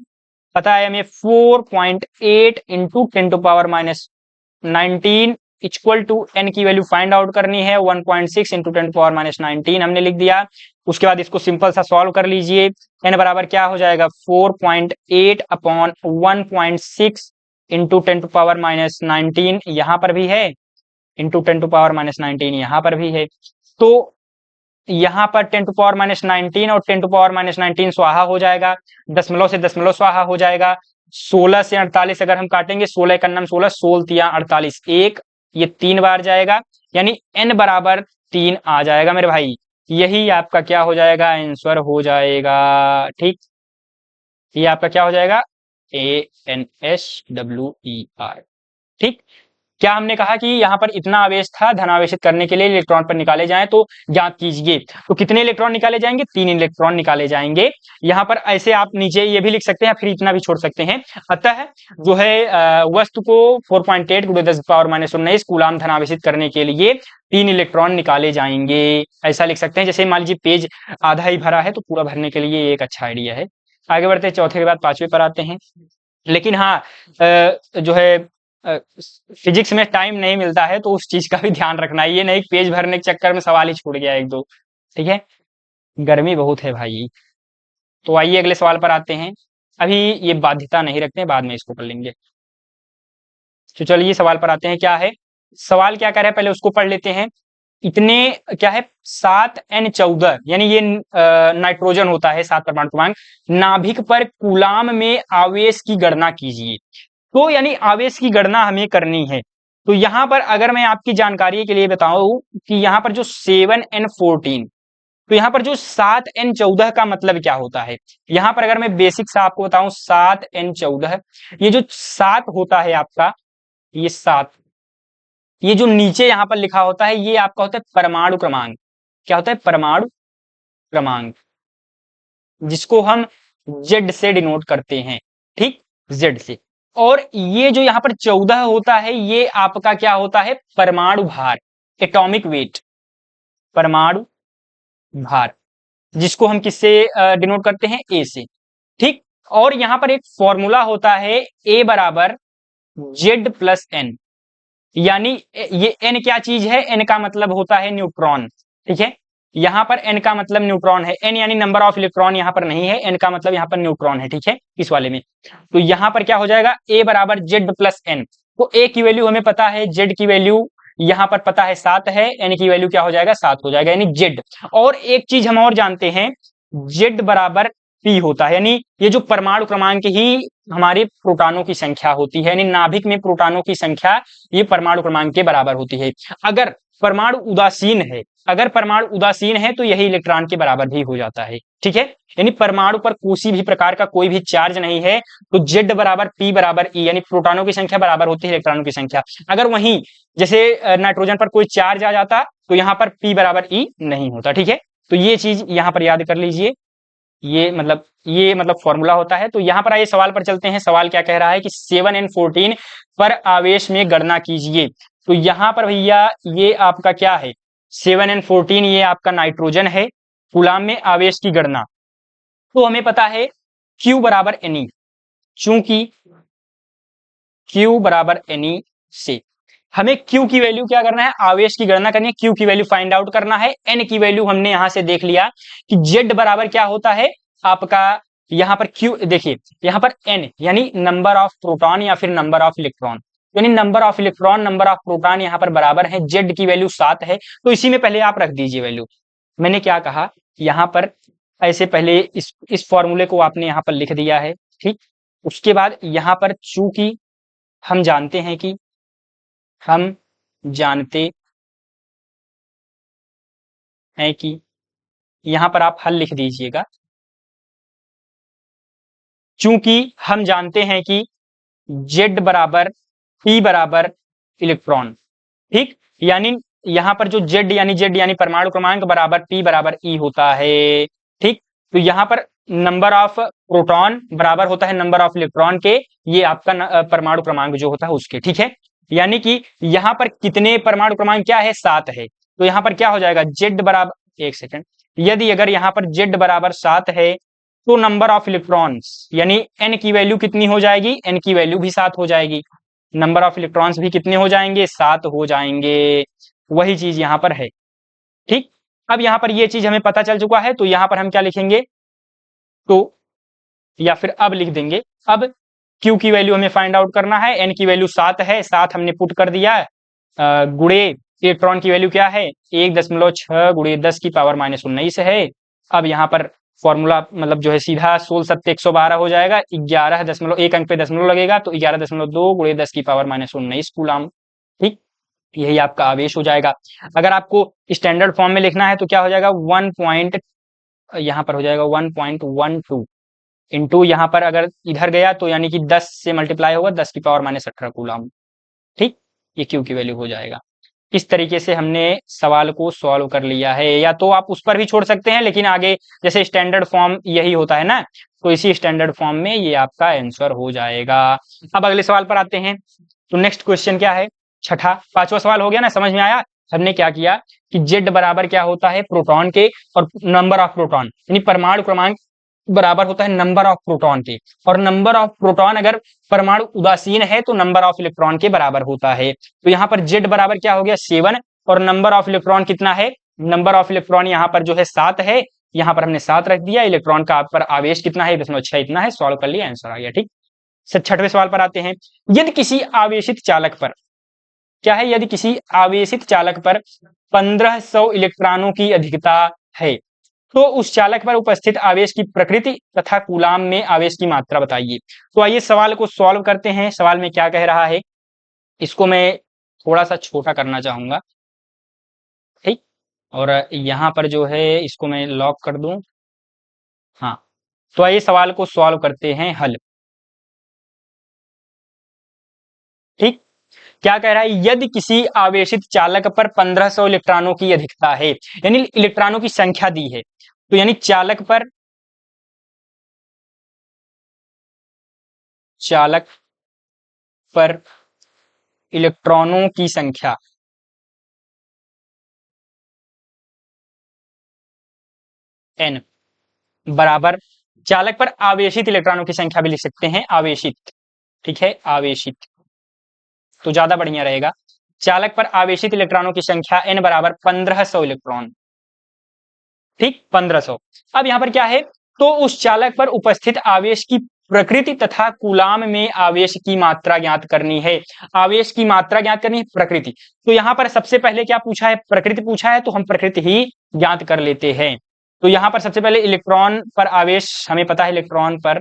[SPEAKER 1] पता है हमें 4.8 इंटू 10⁻19 इक्वल टू n की वैल्यू फाइंड आउट करनी है, 1.6 इंटू 10⁻19 हमने लिख दिया। उसके बाद इसको सिंपल सा सॉल्व कर लीजिए। n बराबर क्या हो जाएगा, 4.8 अपॉन 1.6 इंटू 10⁻19 यहां पर भी है, इंटू 10⁻19 यहां पर भी है। तो यहां पर 10⁻19 और 10⁻19 स्वाहा हो जाएगा, दशमलव से दशमलव स्वाहा हो जाएगा। 16 से 48 अगर हम काटेंगे, 16 का नाम 16, 16 तिया 48, एक ये 3 बार जाएगा, यानी n बराबर 3 आ जाएगा मेरे भाई। यही आपका क्या हो जाएगा, आंसर हो जाएगा। ठीक, ये आपका क्या हो जाएगा, ANSWER। ठीक, क्या हमने कहा कि यहां पर इतना आवेश था, धनावेशित करने के लिए इलेक्ट्रॉन पर निकाले जाएं, तो ज्ञात कीजिए। तो कितने इलेक्ट्रॉन निकाले जाएंगे, 3 इलेक्ट्रॉन निकाले जाएंगे। यहां पर ऐसे आप नीचे ये भी लिख सकते हैं, फिर इतना भी छोड़ सकते हैं। अतः जो है वस्तु को 4.8 × 10⁻19 कूलाम धनावेशित करने के लिए 3 इलेक्ट्रॉन निकाले जाएंगे, ऐसा लिख सकते हैं। जैसे मान लीजिए पेज आधा ही भरा है, तो पूरा भरने के लिए एक अच्छा आइडिया है। आगे बढ़ते हैं, चौथे के बाद पांचवें पर आते हैं। लेकिन हाँ, जो है फिजिक्स में टाइम नहीं मिलता है, तो उस चीज का भी ध्यान रखना है, ये नहीं पेज भरने के चक्कर में सवाल ही छूट गया एक दो। ठीक है, गर्मी बहुत है भाई। तो आइए अगले सवाल पर आते हैं। अभी ये बाध्यता नहीं रखते हैं, बाद में इसको कर लेंगे। तो चलिए सवाल पर आते हैं, क्या है सवाल, क्या कह रहा है पहले उसको पढ़ लेते हैं। इतने क्या है, 7n14, यानी ये नाइट्रोजन होता है, 7 परमाणु क्रमांक, नाभिक पर कूलाम में आवेश की गणना कीजिए। तो यानी आवेश की गणना हमें करनी है। तो यहां पर अगर मैं आपकी जानकारी के लिए बताऊं कि यहां पर जो 7n14, तो यहां पर जो 7n14 का मतलब क्या होता है, यहां पर अगर मैं बेसिक से आपको बताऊं, 7n14, ये जो 7 होता है आपका, ये 7, ये जो नीचे यहां पर लिखा होता है, ये आपका होता है परमाणु क्रमांक। क्या होता है, परमाणु क्रमांक, जिसको हम Z से डिनोट करते हैं। ठीक, Z से। और ये जो यहां पर 14 होता है, ये आपका क्या होता है, परमाणु भार, एटॉमिक वेट, परमाणु भार, जिसको हम किससे डिनोट करते हैं, A से। ठीक, और यहां पर एक फॉर्मूला होता है, A बराबर Z प्लस N, यानी ये N क्या चीज है, N का मतलब होता है न्यूट्रॉन। ठीक है, यहां पर N का मतलब न्यूट्रॉन है, N यानी नंबर ऑफ इलेक्ट्रॉन यहां पर नहीं है, N का मतलब यहां पर न्यूट्रॉन है। ठीक है, इस वाले में तो यहां पर क्या हो जाएगा, A बराबर Z प्लस N। तो A की वैल्यू हमें पता है, Z की वैल्यू यहां पर पता है 7 है, N की वैल्यू क्या हो जाएगा, 7 हो जाएगा, यानी Z। और एक चीज हम और जानते हैं, Z बराबर p होता है, यानी ये जो परमाणु क्रमांक ही हमारे प्रोटॉनों की संख्या होती है, यानी नाभिक में प्रोटॉनों की संख्या ये परमाणु क्रमांक के बराबर होती है। अगर परमाणु उदासीन है, अगर परमाणु उदासीन है तो यही इलेक्ट्रॉन के बराबर भी हो जाता है। ठीक है, यानी परमाणु पर किसी भी प्रकार का कोई भी चार्ज नहीं है तो Z बराबर P बराबर E, यानी प्रोटॉनों की संख्या बराबर होती है इलेक्ट्रॉनों की संख्या। अगर वहीं जैसे नाइट्रोजन पर कोई चार्ज आ जाता तो यहाँ पर P बराबर E नहीं होता। ठीक है, तो ये चीज यहाँ पर याद कर लीजिए, ये मतलब फॉर्मूला होता है। तो यहाँ पर आइए सवाल पर चलते हैं। सवाल क्या कह रहा है कि 7n14 पर आवेश में गणना कीजिए। तो यहाँ पर भैया ये आपका क्या है, 7n14 ये आपका नाइट्रोजन है, कूलाम में आवेश की गणना। तो हमें पता है Q बराबर Ne, चूंकि Q बराबर Ne से हमें Q की वैल्यू क्या करना है, आवेश की गणना करनी है, Q की वैल्यू फाइंड आउट करना है। N की वैल्यू हमने यहां से देख लिया कि Z बराबर क्या होता है आपका, यहाँ पर Q देखिए, यहाँ पर N यानी नंबर ऑफ प्रोटॉन या फिर नंबर ऑफ इलेक्ट्रॉन, यानी number of electron number of proton यहाँ पर बराबर है, Z की वैल्यू 7 है। तो इसी में पहले आप रख दीजिए वैल्यू। मैंने क्या कहा यहाँ पर, ऐसे पहले इस फॉर्मूले को आपने यहाँ पर लिख दिया है। ठीक, उसके बाद यहाँ पर चूंकि हम जानते हैं कि यहां पर आप हल लिख दीजिएगा, चूंकि हम जानते हैं कि Z बराबर P बराबर इलेक्ट्रॉन। ठीक, यानी यहां पर जो Z यानी परमाणु क्रमांक बराबर P बराबर E होता है। ठीक, तो यहां पर नंबर ऑफ प्रोटॉन बराबर होता है नंबर ऑफ इलेक्ट्रॉन के, ये आपका परमाणु क्रमांक जो होता है उसके। ठीक है, यानी कि यहां पर कितने परमाणु क्रमांक क्या है, 7 है। तो यहां पर क्या हो जाएगा, Z बराबर, एक सेकेंड, यदि अगर यहां पर Z बराबर 7 है तो नंबर ऑफ इलेक्ट्रॉन्स यानी N की वैल्यू कितनी हो जाएगी, N की वैल्यू भी 7 हो जाएगी, नंबर ऑफ इलेक्ट्रॉन्स भी कितने हो जाएंगे, 7 हो जाएंगे। वही चीज यहां पर है। ठीक, अब यहां पर ये चीज हमें पता चल चुका है, तो यहां पर हम क्या लिखेंगे, तो या फिर अब लिख देंगे, अब Q की वैल्यू हमें फाइंड आउट करना है, N की वैल्यू 7 है, 7 हमने पुट कर दिया, गुणे इलेक्ट्रॉन की वैल्यू क्या है, 1.6 गुणे 10 की पावर -19 है। अब यहाँ पर फॉर्मूला मतलब जो है सीधा 16 7 112 हो जाएगा, 11.1 अंक पे दशमलव लगेगा तो 11.2 गुणे 10 की पावर -19 कूलाम। ठीक, यही आपका आवेश हो जाएगा। अगर आपको स्टैंडर्ड फॉर्म में लिखना है तो क्या हो जाएगा, यहाँ पर हो जाएगा 1.12 इंटू, यहाँ पर अगर इधर गया तो यानी कि 10 से मल्टीप्लाई होगा, 10 की पावर -18 कूलाम। ठीक, ये Q की वैल्यू हो जाएगा। इस तरीके से हमने सवाल को सॉल्व कर लिया है, या तो आप उस पर भी छोड़ सकते हैं, लेकिन आगे जैसे स्टैंडर्ड फॉर्म यही होता है ना, तो इसी स्टैंडर्ड फॉर्म में ये आपका आंसर हो जाएगा। अब अगले सवाल पर आते हैं। तो नेक्स्ट क्वेश्चन क्या है, छठा, पांचवा सवाल हो गया ना, समझ में आया। हमने क्या किया कि Z बराबर क्या होता है, प्रोटॉन के और नंबर ऑफ प्रोटॉन, यानी परमाणु क्रमांक बराबर होता है नंबर ऑफ प्रोटॉन के, और नंबर ऑफ प्रोटॉन अगर परमाणु उदासीन है तो नंबर ऑफ इलेक्ट्रॉन के बराबर होता है। तो यहाँ पर Z बराबर क्या हो गया, 7, और नंबर ऑफ इलेक्ट्रॉन कितना है, नंबर ऑफ इलेक्ट्रॉन यहाँ पर जो है 7 है, यहाँ पर हमने 7 रख दिया। इलेक्ट्रॉन का आप पर आवेश कितना है, 1.6 इतना है, सॉल्व कर लिया, आंसर आ गया। ठीक, छठवें सवाल पर आते हैं। यदि किसी आवेशित चालक पर क्या है, यदि किसी आवेशित चालक पर 1500 इलेक्ट्रॉनों की अधिकता है तो उस चालक पर उपस्थित आवेश की प्रकृति तथा कूलाम में आवेश की मात्रा बताइए। तो आइए सवाल को सॉल्व करते हैं। सवाल में क्या कह रहा है, इसको मैं थोड़ा सा छोटा करना चाहूंगा। ठीक, और यहाँ पर जो है इसको मैं लॉक कर दूं। हाँ, तो आइए सवाल को सॉल्व करते हैं, हल। ठीक, क्या कह रहा है, यदि किसी आवेशित चालक पर 1500 इलेक्ट्रॉनों की अधिकता है, यानी इलेक्ट्रॉनों की संख्या दी है, तो यानी चालक पर इलेक्ट्रॉनों की संख्या n बराबर, चालक पर आवेशित इलेक्ट्रॉनों की संख्या भी लिख सकते हैं, आवेशित। ठीक है, आवेशित तो ज्यादा बढ़िया रहेगा। चालक पर आवेशित इलेक्ट्रॉनों की संख्या n बराबर 1500 इलेक्ट्रॉन। ठीक, 1500। अब यहां पर क्या है, तो उस चालक पर उपस्थित आवेश की प्रकृति तथा कूलाम में आवेश की मात्रा ज्ञात करनी है। आवेश की मात्रा ज्ञात करनी है, प्रकृति। तो यहां पर सबसे पहले क्या पूछा है, प्रकृति पूछा है, तो हम प्रकृति ही ज्ञात कर लेते हैं। तो यहां पर सबसे पहले इलेक्ट्रॉन पर आवेश हमें पता है, इलेक्ट्रॉन पर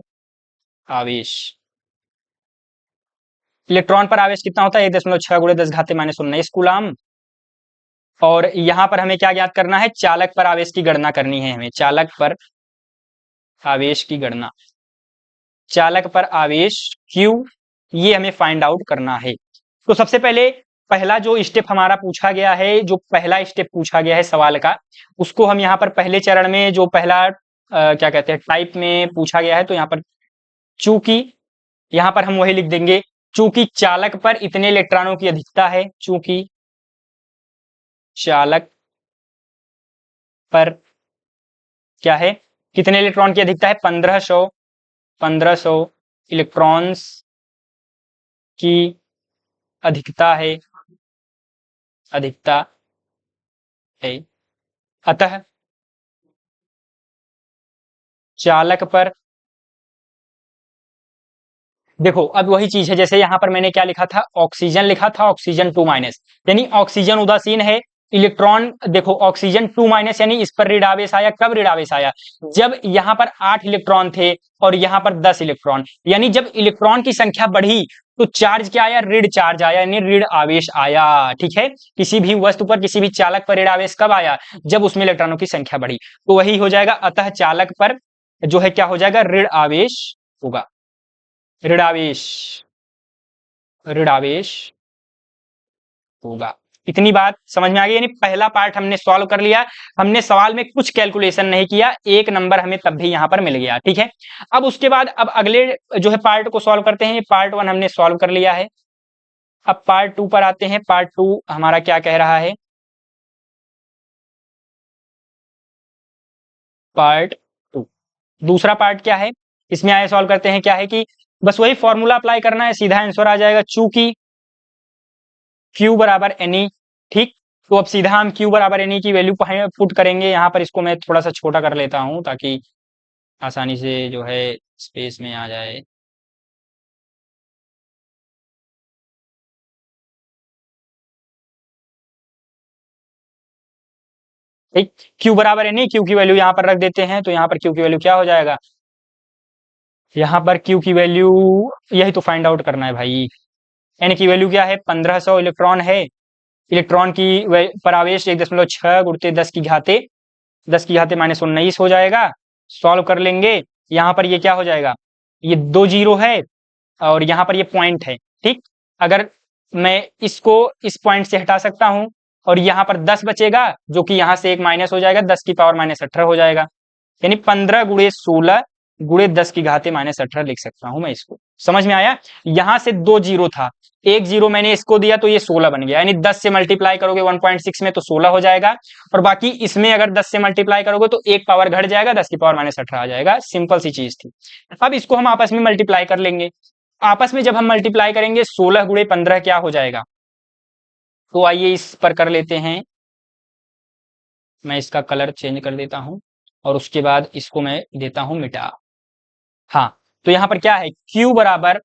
[SPEAKER 1] आवेश, इलेक्ट्रॉन पर आवेश कितना होता है 1.6 गुणे 10 घाते -19 कूलाम। और यहां पर हमें क्या ज्ञात करना है, चालक पर आवेश की गणना करनी है हमें, चालक पर आवेश की गणना, चालक पर आवेश Q, ये हमें फाइंड आउट करना है। तो सबसे पहले पहला जो स्टेप हमारा पूछा गया है, जो पहला स्टेप पूछा गया है सवाल का, उसको हम यहाँ पर पहले चरण में जो पहला क्या कहते हैं टाइप में पूछा गया है, तो यहाँ पर चूंकि यहाँ पर हम वही लिख देंगे, चूंकि चालक पर इतने इलेक्ट्रॉनों की अधिकता है, चूंकि चालक पर क्या है, कितने इलेक्ट्रॉन की अधिकता है, 1500 इलेक्ट्रॉन्स की अधिकता है, अधिकता है। अतः चालक पर, देखो अब वही चीज है, जैसे यहां पर मैंने क्या लिखा था, ऑक्सीजन लिखा था, ऑक्सीजन 2-, यानी ऑक्सीजन उदासीन है, इलेक्ट्रॉन देखो ऑक्सीजन 2-, यानी इस पर ऋण आवेश आया, कब ऋण आवेश आया, जब यहां पर 8 इलेक्ट्रॉन थे और यहां पर 10 इलेक्ट्रॉन, यानी जब इलेक्ट्रॉन की संख्या बढ़ी तो चार्ज क्या आया, ऋण चार्ज आया, यानी ऋण आवेश आया। ठीक है, किसी भी वस्तु पर, किसी भी चालक पर ऋण आवेश कब आया, जब उसमें इलेक्ट्रॉनों की संख्या बढ़ी, तो वही हो जाएगा, अतः चालक पर जो है क्या हो जाएगा, ऋण आवेश होगा, ऋणावेश, ऋणावेश होगा। इतनी बात समझ में आ गई, यानी पहला पार्ट हमने सॉल्व कर लिया, हमने सवाल में कुछ कैलकुलेशन नहीं किया, 1 नंबर हमें तब भी यहां पर मिल गया। ठीक है, अब उसके बाद अब अगले जो है पार्ट को सॉल्व करते हैं, पार्ट 1 हमने सॉल्व कर लिया है, अब पार्ट 2 पर आते हैं। पार्ट 2 हमारा क्या कह रहा है, पार्ट 2 दूसरा पार्ट क्या है, इसमें आए सॉल्व करते हैं, क्या है कि बस वही फॉर्मूला अप्लाई करना है, सीधा आंसर आ जाएगा, चूंकि Q बराबर Ne। ठीक, तो अब सीधा हम Q बराबर Ne की वैल्यू पुट करेंगे, यहाँ पर इसको मैं थोड़ा सा छोटा कर लेता हूँ ताकि आसानी से जो है स्पेस में आ जाए। ठीक, Q बराबर Ne, Q की वैल्यू यहाँ पर रख देते हैं, तो यहाँ पर Q की वैल्यू क्या हो जाएगा, यहाँ पर Q की वैल्यू यही तो फाइंड आउट करना है भाई। N की वैल्यू क्या है, 1500 इलेक्ट्रॉन है, इलेक्ट्रॉन की पर आवेश 1.6 गुणित 10 की घाते -19 हो जाएगा। सॉल्व कर लेंगे, यहाँ पर ये क्या हो जाएगा, ये 2 जीरो है और यहाँ पर ये पॉइंट है। ठीक, अगर मैं इसको इस पॉइंट से हटा सकता हूँ और यहाँ पर 10 बचेगा, जो कि यहाँ से एक माइनस हो जाएगा, 10 की पावर -18 हो जाएगा, यानी 15 गुणे 16 गुणे 10 की घाते -18 लिख सकता हूं मैं इसको। समझ में आया, यहां से 2 जीरो था, एक जीरो मैंने इसको दिया तो ये 16 बन गया, यानी 10 से मल्टीप्लाई करोगे 1.6 में तो 16 हो जाएगा, और बाकी इसमें अगर 10 से मल्टीप्लाई करोगे तो एक पावर घट जाएगा, 10 की पावर -18 आ जाएगा। सिंपल सी चीज थी। अब इसको हम आपस में मल्टीप्लाई कर लेंगे, आपस में जब हम मल्टीप्लाई करेंगे 16 गुणे 15 क्या हो जाएगा, तो आइए इस पर कर लेते हैं, मैं इसका कलर चेंज कर देता हूं और उसके बाद इसको मैं देता हूं मिटा। हाँ, तो यहाँ पर क्या है, Q बराबर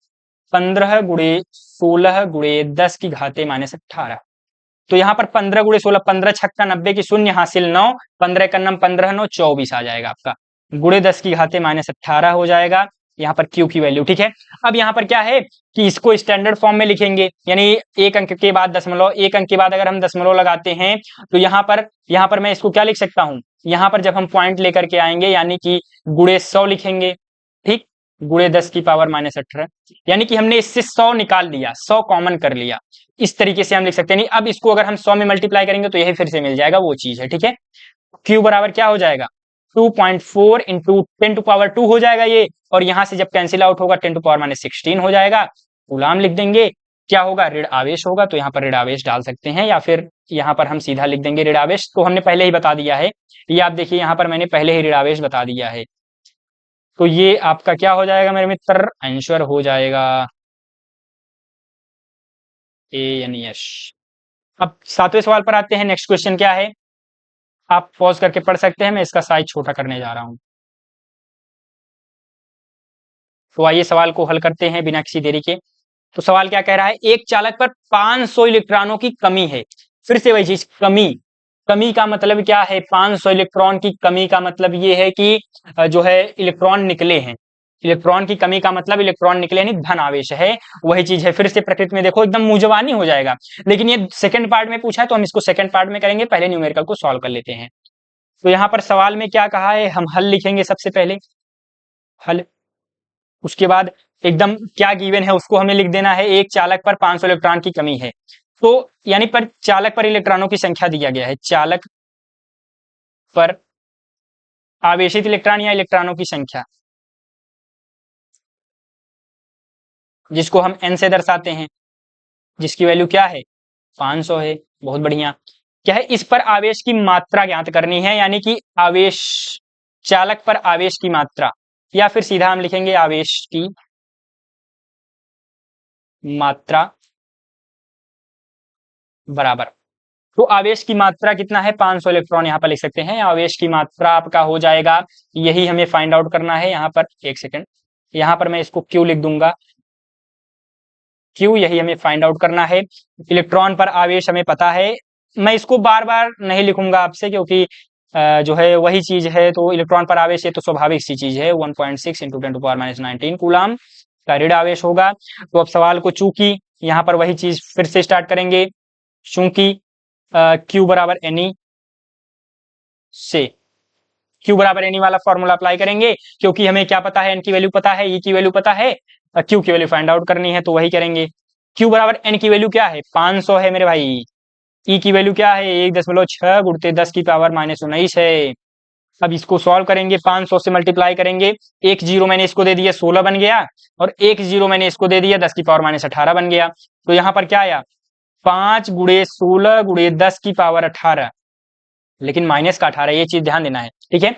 [SPEAKER 1] 15 गुणे 16 गुणे 10 की घाते -18, तो यहाँ पर 15 गुणे 16, 15 छक्का 90 की शून्य हासिल 9, 15 का नम 15 9 24 आ जाएगा आपका, गुणे 10 की घाते -18 हो जाएगा यहाँ पर Q की वैल्यू। ठीक है, अब यहाँ पर क्या है कि इसको स्टैंडर्ड फॉर्म में लिखेंगे, यानी एक अंक के बाद दशमलव, एक अंक के बाद अगर हम दशमलव लगाते हैं तो यहाँ पर मैं इसको क्या लिख सकता हूँ, यहाँ पर जब हम पॉइंट लेकर के आएंगे यानी कि गुणे 100 लिखेंगे। ठीक, गुणे 10 की पावर -18, यानी कि हमने इससे 100 निकाल लिया, 100 कॉमन कर लिया, इस तरीके से हम लिख सकते हैं। नहीं, अब इसको अगर हम 100 में मल्टीप्लाई करेंगे तो यही फिर से मिल जाएगा, वो चीज है। ठीक है, Q बराबर क्या हो जाएगा, 2.4 इंटू 10⁻² हो जाएगा ये, और यहां से जब कैंसिल आउट होगा 10⁻16 हो जाएगा, गुलाम लिख देंगे, क्या होगा, ऋण आवेश होगा, तो यहाँ पर ऋण आवेश डाल सकते हैं, या फिर यहाँ पर हम सीधा लिख देंगे ऋण आवेश, तो हमने पहले ही बता दिया है, ये आप देखिए यहाँ पर मैंने पहले ही ऋण आवेश बता दिया है, तो ये आपका क्या हो जाएगा मेरे मित्र, आंसर हो जाएगा ANS। अब 7वें सवाल पर आते हैं, नेक्स्ट क्वेश्चन क्या है, आप पॉज करके पढ़ सकते हैं, मैं इसका साइज छोटा करने जा रहा हूं। तो आइए सवाल को हल करते हैं बिना किसी देरी के। तो सवाल क्या कह रहा है, एक चालक पर 500 इलेक्ट्रॉनों की कमी है, फिर से वही चीज, कमी, कमी का मतलब क्या है, 500 इलेक्ट्रॉन की कमी का मतलब ये है कि जो है इलेक्ट्रॉन निकले हैं। इलेक्ट्रॉन की कमी का मतलब इलेक्ट्रॉन निकले यानी धन आवेश है, वही चीज है। फिर से प्रकृति में देखो एकदम मुजवानी हो जाएगा, लेकिन ये सेकंड पार्ट में पूछा है तो हम इसको सेकंड पार्ट में करेंगे, पहले न्यूमेरिकल को सॉल्व कर लेते हैं। तो यहाँ पर सवाल में क्या कहा है, हम हल लिखेंगे सबसे पहले, हल। उसके बाद एकदम क्या गिवन है उसको हमें लिख देना है। एक चालक पर 500 इलेक्ट्रॉन की कमी है, तो यानी पर चालक पर इलेक्ट्रॉनों की संख्या दिया गया है, चालक पर आवेशित इलेक्ट्रॉन या इलेक्ट्रॉनों की संख्या, जिसको हम n से दर्शाते हैं, जिसकी वैल्यू क्या है 500 है। बहुत बढ़िया। क्या है, इस पर आवेश की मात्रा ज्ञात करनी है, यानी कि आवेश, चालक पर आवेश की मात्रा, या फिर सीधा हम लिखेंगे आवेश की मात्रा बराबर। तो आवेश की मात्रा कितना है, 500 इलेक्ट्रॉन यहाँ पर लिख सकते हैं। आवेश की मात्रा आपका हो जाएगा, यही हमें फाइंड आउट करना है। यहाँ पर एक सेकेंड, यहाँ पर मैं इसको क्यू लिख दूंगा, क्यू, यही हमें फाइंड आउट करना है। इलेक्ट्रॉन पर आवेश हमें पता है, मैं इसको बार बार नहीं लिखूंगा आपसे, क्योंकि जो है वही चीज है। तो इलेक्ट्रॉन पर आवेश ये तो स्वाभाविक सी चीज है, 1.6 इंटू 10⁻⁻19 कूलाम का ऋण आवेश होगा। तो अब सवाल को चूंकि यहाँ पर वही चीज फिर से स्टार्ट करेंगे, चूंकि Q बराबर NE से, Q बराबर NE वाला फॉर्मूला अप्लाई करेंगे, क्योंकि हमें क्या पता है, N की वैल्यू पता है, E की वैल्यू पता है, Q की वैल्यू फाइंड आउट करनी है, तो वही करेंगे। Q बराबर N की वैल्यू क्या है 500 है मेरे भाई। E की वैल्यू क्या है 1.6 गुणित 10 की पावर -19 है। अब इसको सॉल्व करेंगे, 500 से मल्टीप्लाई करेंगे, एक जीरो मैंने इसको दे दिया 16 बन गया, और एक जीरो मैंने इसको दे दिया 10 की पावर -18 बन गया। तो यहाँ पर क्या आया 5 गुणे 16 गुणे 10 की पावर 18, लेकिन माइनस का 18, ये चीज ध्यान देना है, ठीक है।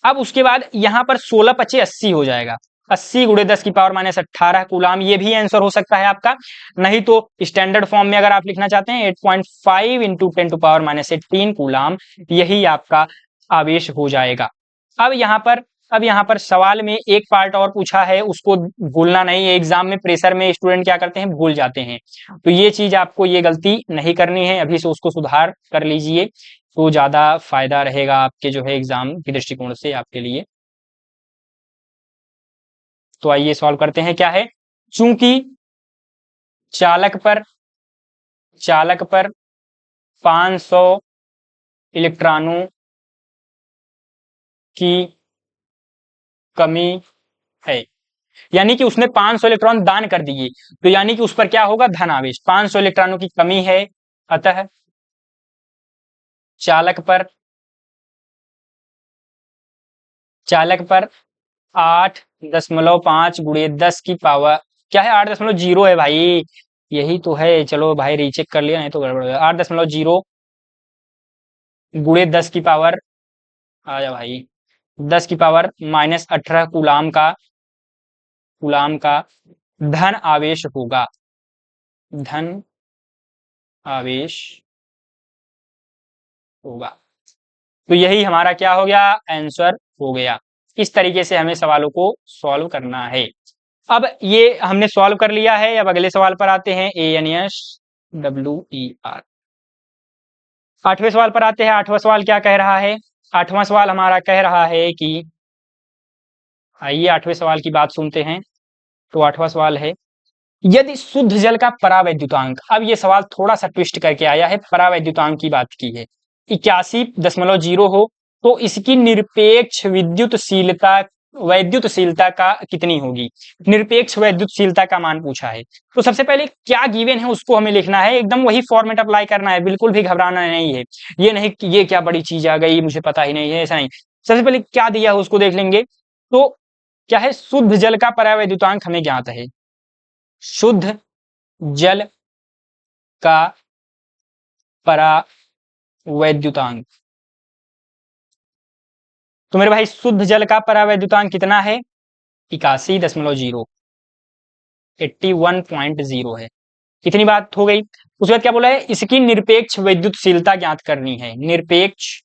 [SPEAKER 1] अब उसके बाद यहाँ पर 16 पचे 80 हो जाएगा, 80 गुणे 10 की पावर -18 कूलाम, ये भी आंसर हो सकता है आपका। नहीं तो स्टैंडर्ड फॉर्म में अगर आप लिखना चाहते हैं 8.5 इंटू 10 टू पावर -18 कूलाम, यही आपका आवेश हो जाएगा। अब यहाँ पर सवाल में एक पार्ट और पूछा है, उसको भूलना नहीं है। एग्जाम में प्रेशर में स्टूडेंट क्या करते हैं, भूल जाते हैं, तो ये चीज आपको ये गलती नहीं करनी है, अभी से उसको सुधार कर लीजिए, तो ज्यादा फायदा रहेगा आपके जो है एग्जाम के दृष्टिकोण से आपके लिए। तो आइए सॉल्व करते हैं। क्या है, चूंकि चालक पर 500 इलेक्ट्रॉनों की कमी है, यानी कि उसने 500 इलेक्ट्रॉन दान कर दिए, तो यानी कि उस पर क्या होगा धन आवेश। 500 इलेक्ट्रॉनों की कमी है, अतः चालक पर 8.5 गुणे 10 की पावर क्या है 8.0 है भाई, यही तो है। चलो भाई रीचेक कर लिया, नहीं तो गड़बड़ हो गया। 8.0 गुणे 10 की पावर, आ जा भाई, 10 की पावर -18 कूलाम का धन आवेश होगा, धन आवेश होगा। तो यही हमारा क्या हो गया, आंसर हो गया। इस तरीके से हमें सवालों को सॉल्व करना है। अब ये हमने सॉल्व कर लिया है, अब अगले सवाल पर आते हैं। ANSWER, 8वें सवाल पर आते हैं। 8वां सवाल क्या कह रहा है, 8वां सवाल हमारा कह रहा है कि, आइए 8वें सवाल की बात सुनते हैं। तो 8वां सवाल है, यदि शुद्ध जल का परावैद्युतांक, अब ये सवाल थोड़ा सा ट्विस्ट करके आया है, परावैद्युतांक की बात की है, 81.0 हो, तो इसकी निरपेक्ष वैद्युतशीलता का कितनी होगी। निरपेक्ष वैद्युतशीलता का मान पूछा है। तो सबसे पहले क्या गिवन है उसको हमें लिखना है, एकदम वही फॉर्मेट अप्लाई करना है, बिल्कुल भी घबराना नहीं है। ये नहीं कि ये क्या बड़ी चीज आ गई मुझे पता ही नहीं है, ऐसा नहीं। सबसे पहले क्या दिया है उसको देख लेंगे। तो क्या है, शुद्ध जल का परावैद्युतांक हमें ज्ञात है, शुद्ध जल का परावैद्युतांक। तो मेरे भाई शुद्ध जल का परावैद्युतांक कितना है 81.0, 81.0 है। इतनी बात हो गई। उसके बाद क्या बोला है, इसकी निरपेक्ष वैद्युतशीलता ज्ञात करनी है, निरपेक्ष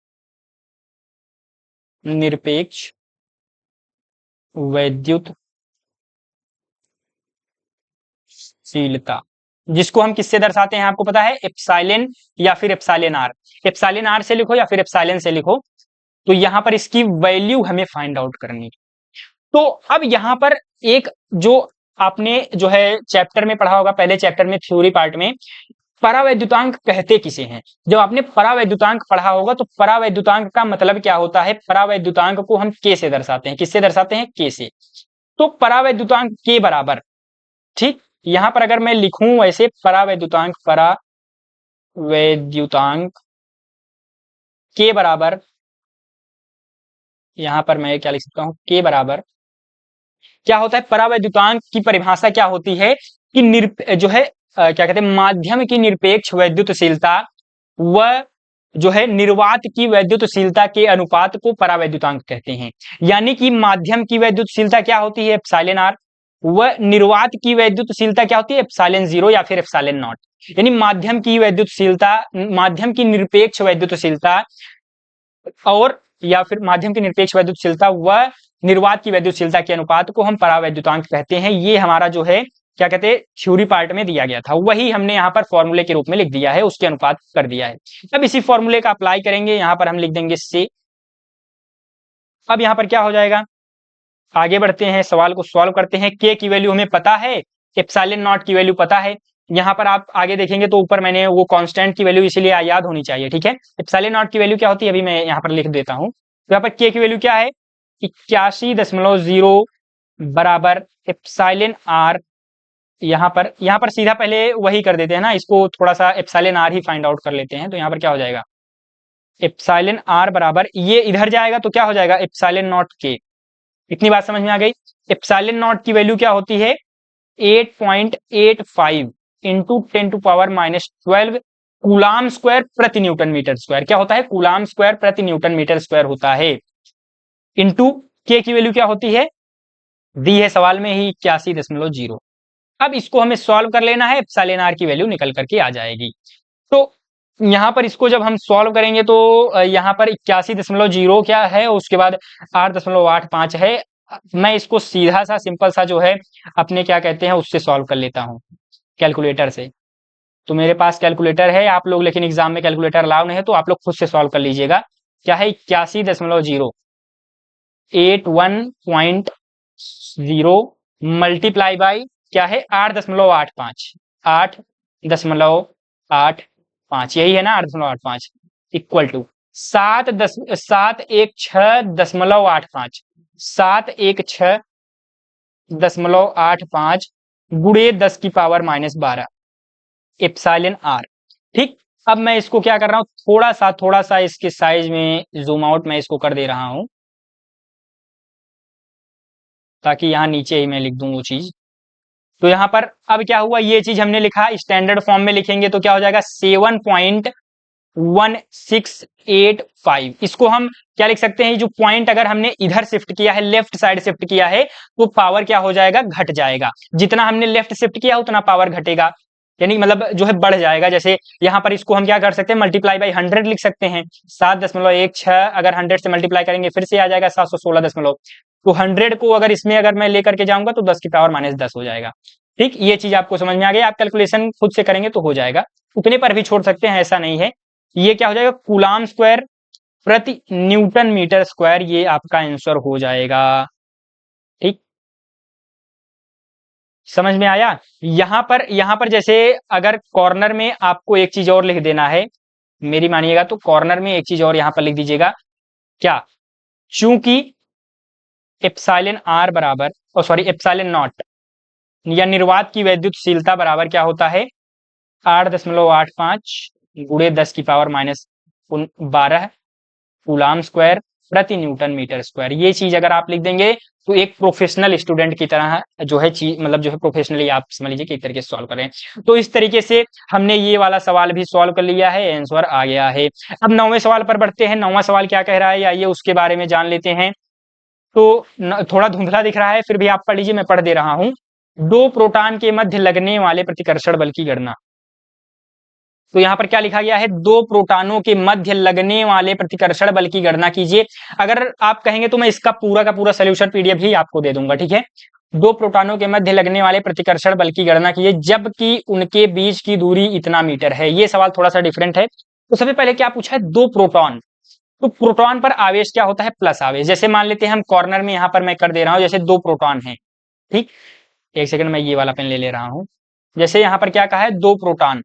[SPEAKER 1] वैद्युतशीलता। जिसको हम किससे दर्शाते हैं आपको पता है, एप्सिलॉन या फिर एप्सिलॉन आर। एप्सिलॉन आर से लिखो या फिर एप्सिलॉन से लिखो। तो यहां पर इसकी वैल्यू हमें फाइंड आउट करनी। तो अब यहां पर एक जो आपने जो है चैप्टर में पढ़ा होगा, पहले चैप्टर में थ्योरी पार्ट में, परावैद्युतांक कहते किसे हैं। जब आपने परावैद्युतांक पढ़ा होगा तो परावैद्युतांक का मतलब क्या होता है, परावैद्युतांक को हम के से दर्शाते हैं। किससे दर्शाते हैं, के से। तो परावैद्युतांक के बराबर, ठीक, यहां पर अगर मैं लिखूं वैसे परावैद्युतांक के बराबर, यहां पर मैं क्या लिख सकता हूं, के बराबर क्या होता है, परावैद्युतांक की परिभाषा क्या होती है कि जो है क्या कहते हैं, माध्यम की निरपेक्ष वैद्युतशीलता व जो है निर्वात की वैद्युतशीलता के अनुपात को परावैद्युतांक कहते हैं। यानी कि माध्यम की वैद्युतशीलता क्या होती है, एप्सिलॉन आर, व निर्वात की वैद्युतशीलता क्या होती है, एप्सिलॉन 0 या फिर एप्सिलॉन नॉट। यानी माध्यम की वैद्युतशीलता, माध्यम की निरपेक्ष वैद्युतशीलता और या फिर माध्यम की निरपेक्ष वैद्युतशीलता व निर्वात की वैद्युतशीलता के अनुपात को हम परावैद्युतांक कहते हैं। ये हमारा जो है क्या कहते हैं, थ्योरी पार्ट में दिया गया था, वही हमने यहाँ पर फॉर्मूले के रूप में लिख दिया है, उसके अनुपात कर दिया है। अब इसी फॉर्मूले का अप्लाई करेंगे, यहाँ पर हम लिख देंगे से। अब यहाँ पर क्या हो जाएगा, आगे बढ़ते हैं, सवाल को सॉल्व करते हैं। के की वैल्यू हमें पता है, एप्सिलॉन नॉट की वैल्यू पता है। यहाँ पर आप आगे देखेंगे तो ऊपर मैंने वो कांस्टेंट की वैल्यू इसलिए याद होनी चाहिए, ठीक है। एप्सिलॉन नॉट की वैल्यू क्या होती है, अभी मैं यहाँ पर लिख देता हूँ। तो यहाँ पर के की वैल्यू क्या है, 81.0 बराबर एप्सिलॉन आर। यहाँ पर सीधा पहले वही कर देते हैं ना, इसको थोड़ा सा एप्सिलॉन आर ही फाइंड आउट कर लेते हैं। तो यहाँ पर क्या हो जाएगा, एप्सिलॉन आर बराबर, ये इधर जाएगा तो क्या हो जाएगा, एप्सिलॉन नॉट के। इतनी बात समझ में आ गई। एप्सिलॉन नॉट की वैल्यू क्या होती है, 8.85 इंटू 10⁻⁻12 कूलाम स्क्वायर प्रति न्यूटन मीटर स्क्वायर। क्या होता है, कूलाम स्क्वायर प्रति न्यूटन मीटर स्क्वायर होता है। इंटू के की वैल्यू क्या होती है, दी है सवाल में ही, 81.0। अब इसको हमें सॉल्व कर लेना है, एप्सिलॉन आर की वैल्यू निकल करके आ जाएगी। तो यहाँ पर इसको जब हम सॉल्व करेंगे तो यहाँ पर 81.0 क्या है, उसके बाद 8.85 है। मैं इसको सीधा सा सिंपल सा जो है अपने क्या कहते हैं उससे सॉल्व कर लेता हूँ, कैलकुलेटर से। तो मेरे पास कैलकुलेटर है, आप लोग लेकिन एग्जाम में कैलकुलेटर अलाउ नहीं है, तो आप लोग खुद से सॉल्व कर लीजिएगा। क्या है, 81.0 81.0 मल्टीप्लाई बाई क्या है, 8.85 8.85, यही है ना, 8.85 इक्वल टू 716.85 716.85 गुणे 10⁻⁻12 एप्सिलॉन आर। ठीक, अब मैं इसको क्या कर रहा हूं, थोड़ा सा इसके साइज में जूम आउट मैं इसको कर दे रहा हूं, ताकि यहां नीचे ही मैं लिख दूं वो चीज। तो यहां पर अब क्या हुआ, ये चीज हमने लिखा, स्टैंडर्ड फॉर्म में लिखेंगे तो क्या हो जाएगा, 7.1685। इसको हम क्या लिख सकते हैं, जो पॉइंट अगर हमने इधर शिफ्ट किया है, लेफ्ट साइड शिफ्ट किया है, तो पावर क्या हो जाएगा, घट जाएगा। जितना हमने लेफ्ट शिफ्ट किया उतना पावर घटेगा, यानी मतलब जो है बढ़ जाएगा। जैसे यहाँ पर इसको हम क्या कर सकते हैं, मल्टीप्लाई बाई 100 लिख सकते हैं। 7.16 अगर 100 से मल्टीप्लाई करेंगे फिर से आ जाएगा 716 तो 100 को अगर इसमें अगर मैं लेकर के जाऊंगा तो 10⁻⁻10 हो जाएगा। ठीक, ये चीज आपको समझ में आ गई। आप कैलकुलेशन खुद से करेंगे तो हो जाएगा, उतने पर भी छोड़ सकते हैं, ऐसा नहीं है। ये क्या हो जाएगा, कूलाम स्क्वायर प्रति न्यूटन मीटर स्क्वायर, ये आपका आंसर हो जाएगा। ठीक, समझ में आया। यहां पर जैसे अगर कॉर्नर में आपको एक चीज और लिख देना है, मेरी मानिएगा, तो कॉर्नर में एक चीज और यहां पर लिख दीजिएगा, क्या, चूंकि एप्सिलॉन आर बराबर, एप्सिलॉन नॉट या निर्वात की वैद्युतशीलता बराबर क्या होता है, 8.85 गुणे 10⁻⁻12 कूलाम स्क्वायर प्रति न्यूटन मीटर स्क्वायर। ये चीज अगर आप लिख देंगे तो एक प्रोफेशनल स्टूडेंट की तरह जो है चीज, मतलब जो है प्रोफेशनली आप समझ लीजिए कि एक तरीके से सॉल्व करें। तो इस तरीके से हमने ये वाला सवाल भी सॉल्व कर लिया है, आंसर आ गया है। अब 9वें सवाल पर बढ़ते हैं। 9वां सवाल क्या कह रहा है, आइए उसके बारे में जान लेते हैं। तो थोड़ा धुंधला दिख रहा है, फिर भी आप पढ़ लीजिए, मैं पढ़ दे रहा हूं। 2 प्रोटॉन के मध्य लगने वाले प्रतिकर्षण बल की गणना। तो यहाँ पर क्या लिखा गया है, 2 प्रोटॉनों के मध्य लगने वाले प्रतिकर्षण बल की गणना कीजिए। अगर आप कहेंगे तो मैं इसका पूरा का पूरा सोल्यूशन पीडीएफ ही आपको दे दूंगा, ठीक है। दो प्रोटॉनों के मध्य लगने वाले प्रतिकर्षण बल की गणना कीजिए जबकि उनके बीच की दूरी इतना मीटर है। ये सवाल थोड़ा सा डिफरेंट है। तो सबसे पहले क्या पूछा है, दो प्रोटॉन, तो प्रोटॉन पर आवेश क्या होता है, प्लस आवेश। जैसे मान लेते हैं हम कॉर्नर में यहां पर मैं कर दे रहा हूं, जैसे दो प्रोटॉन है, ठीक, एक सेकंड मैं ये वाला पेन ले रहा हूं। जैसे यहां पर क्या कहा है, दो प्रोटॉन,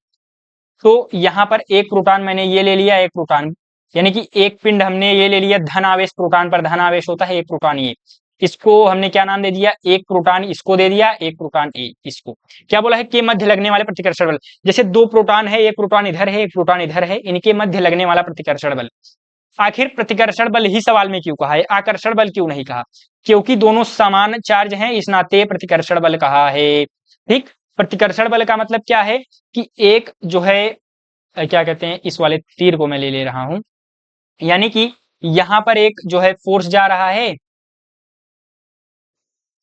[SPEAKER 1] तो यहां पर एक प्रोटॉन मैंने ये ले लिया, एक प्रोटॉन, यानी कि एक पिंड हमने ये ले लिया, धन आवेश, प्रोटॉन पर धन आवेश होता है, एक प्रोटॉन ये, इसको हमने क्या नाम दे दिया, एक प्रोटॉन इसको दे दिया, एक प्रोटॉन ए इसको। क्या बोला है, के मध्य लगने वाले प्रतिकर्षण बल। जैसे दो प्रोटॉन है, एक प्रोटॉन इधर है, एक प्रोटॉन इधर है, इनके मध्य लगने वाला प्रतिकर्षण बल। आखिर प्रतिकर्षण बल ही सवाल में क्यों कहा है, आकर्षण बल क्यों नहीं कहा, क्योंकि दोनों समान चार्ज हैं, इस नाते प्रतिकर्षण बल कहा है। ठीक, प्रतिकर्षण बल का मतलब क्या है कि एक जो है क्या कहते हैं, इस वाले तीर को मैं ले रहा हूं, यानी कि यहां पर एक जो है फोर्स जा रहा है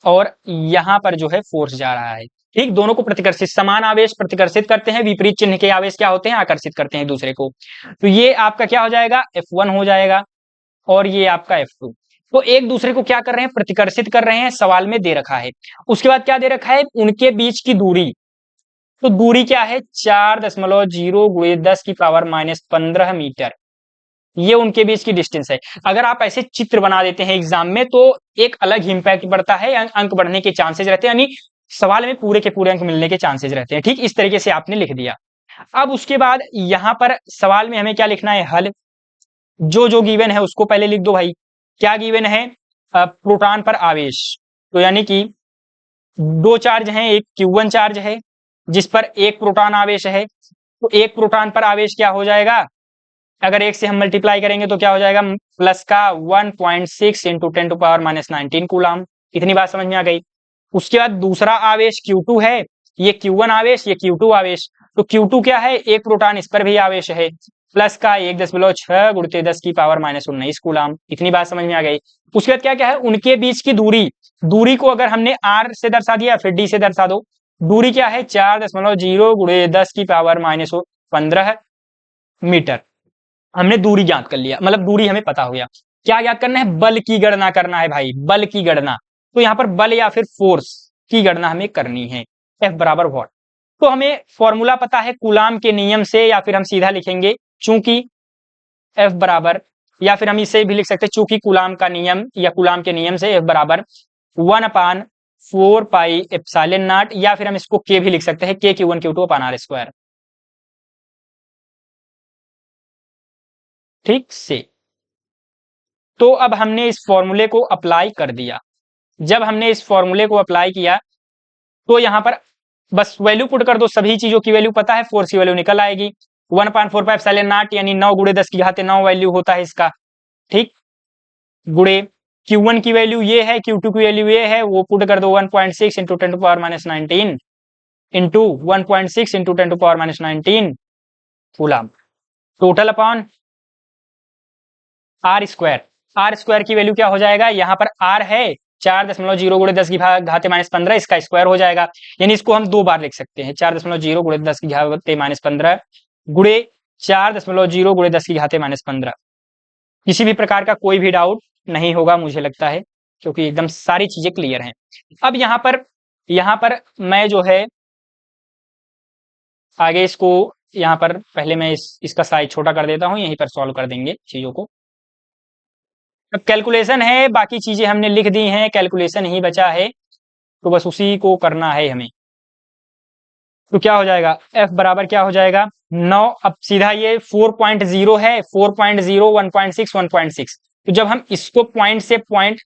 [SPEAKER 1] और यहां पर जो है फोर्स जा रहा है। ठीक, दोनों को प्रतिकर्षित, समान आवेश प्रतिकर्षित करते हैं, विपरीत चिन्ह के आवेश क्या होते हैं, आकर्षित करते हैं दूसरे को। तो ये आपका क्या हो जाएगा, F1 हो जाएगा और ये आपका F2। तो एक दूसरे को क्या कर रहे हैं, प्रतिकर्षित कर रहे हैं, सवाल में दे रखा है। उसके बाद क्या दे रखा है, उनके बीच की दूरी, तो दूरी क्या है, 4.0 गुणे 10 की पावर -15 मीटर, ये उनके बीच की डिस्टेंस है। अगर आप ऐसे चित्र बना देते हैं एग्जाम में तो एक अलग इंपैक्ट बढ़ता है, अंक बढ़ने के चांसेस रहते हैं, यानी सवाल में पूरे के पूरे अंक मिलने के चांसेस रहते हैं। ठीक, इस तरीके से आपने लिख दिया। अब उसके बाद यहां पर सवाल में हमें क्या लिखना है, हल। जो जो गिवन है उसको पहले लिख दो भाई। क्या गिवन है, प्रोटॉन पर आवेश, तो यानी कि दो चार्ज हैं, एक Q1 चार्ज है जिस पर एक प्रोटॉन आवेश है, तो एक प्रोटॉन पर आवेश क्या हो जाएगा, अगर एक से हम मल्टीप्लाई करेंगे तो क्या हो जाएगा, प्लस का 1.6 इंटू 10⁻19 कूलम। इतनी बात समझ में आ गई। उसके बाद दूसरा आवेश Q2 है, ये Q1 आवेश, ये Q2 आवेश, तो Q2 क्या है, एक प्रोटॉन, इस पर भी आवेश है, प्लस का 1.6 गुणित 10 की पावर -19 कूलम। इतनी बात समझ में आ गई। उसके बाद क्या क्या है, उनके बीच की दूरी, दूरी को अगर हमने R से दर्शा दिया, फिर D से दर्शा दो। दूरी क्या है, 4.0 गुणे 10 की पावर -15 मीटर। हमने दूरी ज्ञात कर लिया, मतलब दूरी हमें पता हो गया। क्या ज्ञात करना है, बल की गणना करना है भाई, बल की गणना। तो यहां पर बल या फिर फोर्स की गणना हमें करनी है। F बराबर वॉट, तो हमें फॉर्मूला पता है कूलाम के नियम से, या फिर हम सीधा लिखेंगे चूंकि F बराबर, या फिर हम इसे भी लिख सकते हैं चूंकि कूलाम का नियम या कूलाम के नियम से F बराबर 1/4 पाई एप्सिलॉन नॉट, या फिर हम इसको K भी लिख सकते हैं, K Q1 Q2 upon R square. ठीक से, तो अब हमने इस फॉर्मूले को अप्लाई कर दिया। जब हमने इस फॉर्मूले को अप्लाई किया तो यहां पर बस वैल्यू पुट कर दो, सभी चीजों की वैल्यू पता है, फोर्स की वैल्यू निकल आएगी। 1/4 एप्सिलॉन नॉट यानी 9 गुणे 10 की घात 9 वैल्यू होता है इसका। ठीक, गुणे Q1 की वैल्यू ये है, Q2 की वैल्यू ये है, वो पुट कर दो 1.6 into 10⁻19 into 1.6 into 10⁻19 coulomb, total upon r square. R square की वैल्यू क्या हो जाएगा, यहाँ पर आर है 4.0 गुणे 10 की घाते -15, इसका स्क्वायर हो जाएगा, यानी इसको हम दो बार लिख सकते हैं, 4.0 गुणे 10 की घाते -15 गुणे 4.0 गुणे 10 की घाते -15। किसी भी प्रकार का कोई भी डाउट नहीं होगा मुझे लगता है, क्योंकि एकदम सारी चीजें क्लियर हैं। अब यहाँ पर मैं जो है आगे इसको, यहाँ पर पहले मैं इसका साइज छोटा कर देता हूँ, यहीं पर सॉल्व कर देंगे चीजों को। अब कैलकुलेशन है, बाकी चीजें हमने लिख दी हैं, कैलकुलेशन ही बचा है, तो बस उसी को करना है हमें। तो क्या हो जाएगा, F बराबर क्या हो जाएगा 9। अब सीधा ये 4.0 है, 4.0 1.6 1.6, तो जब हम इसको पॉइंट से पॉइंट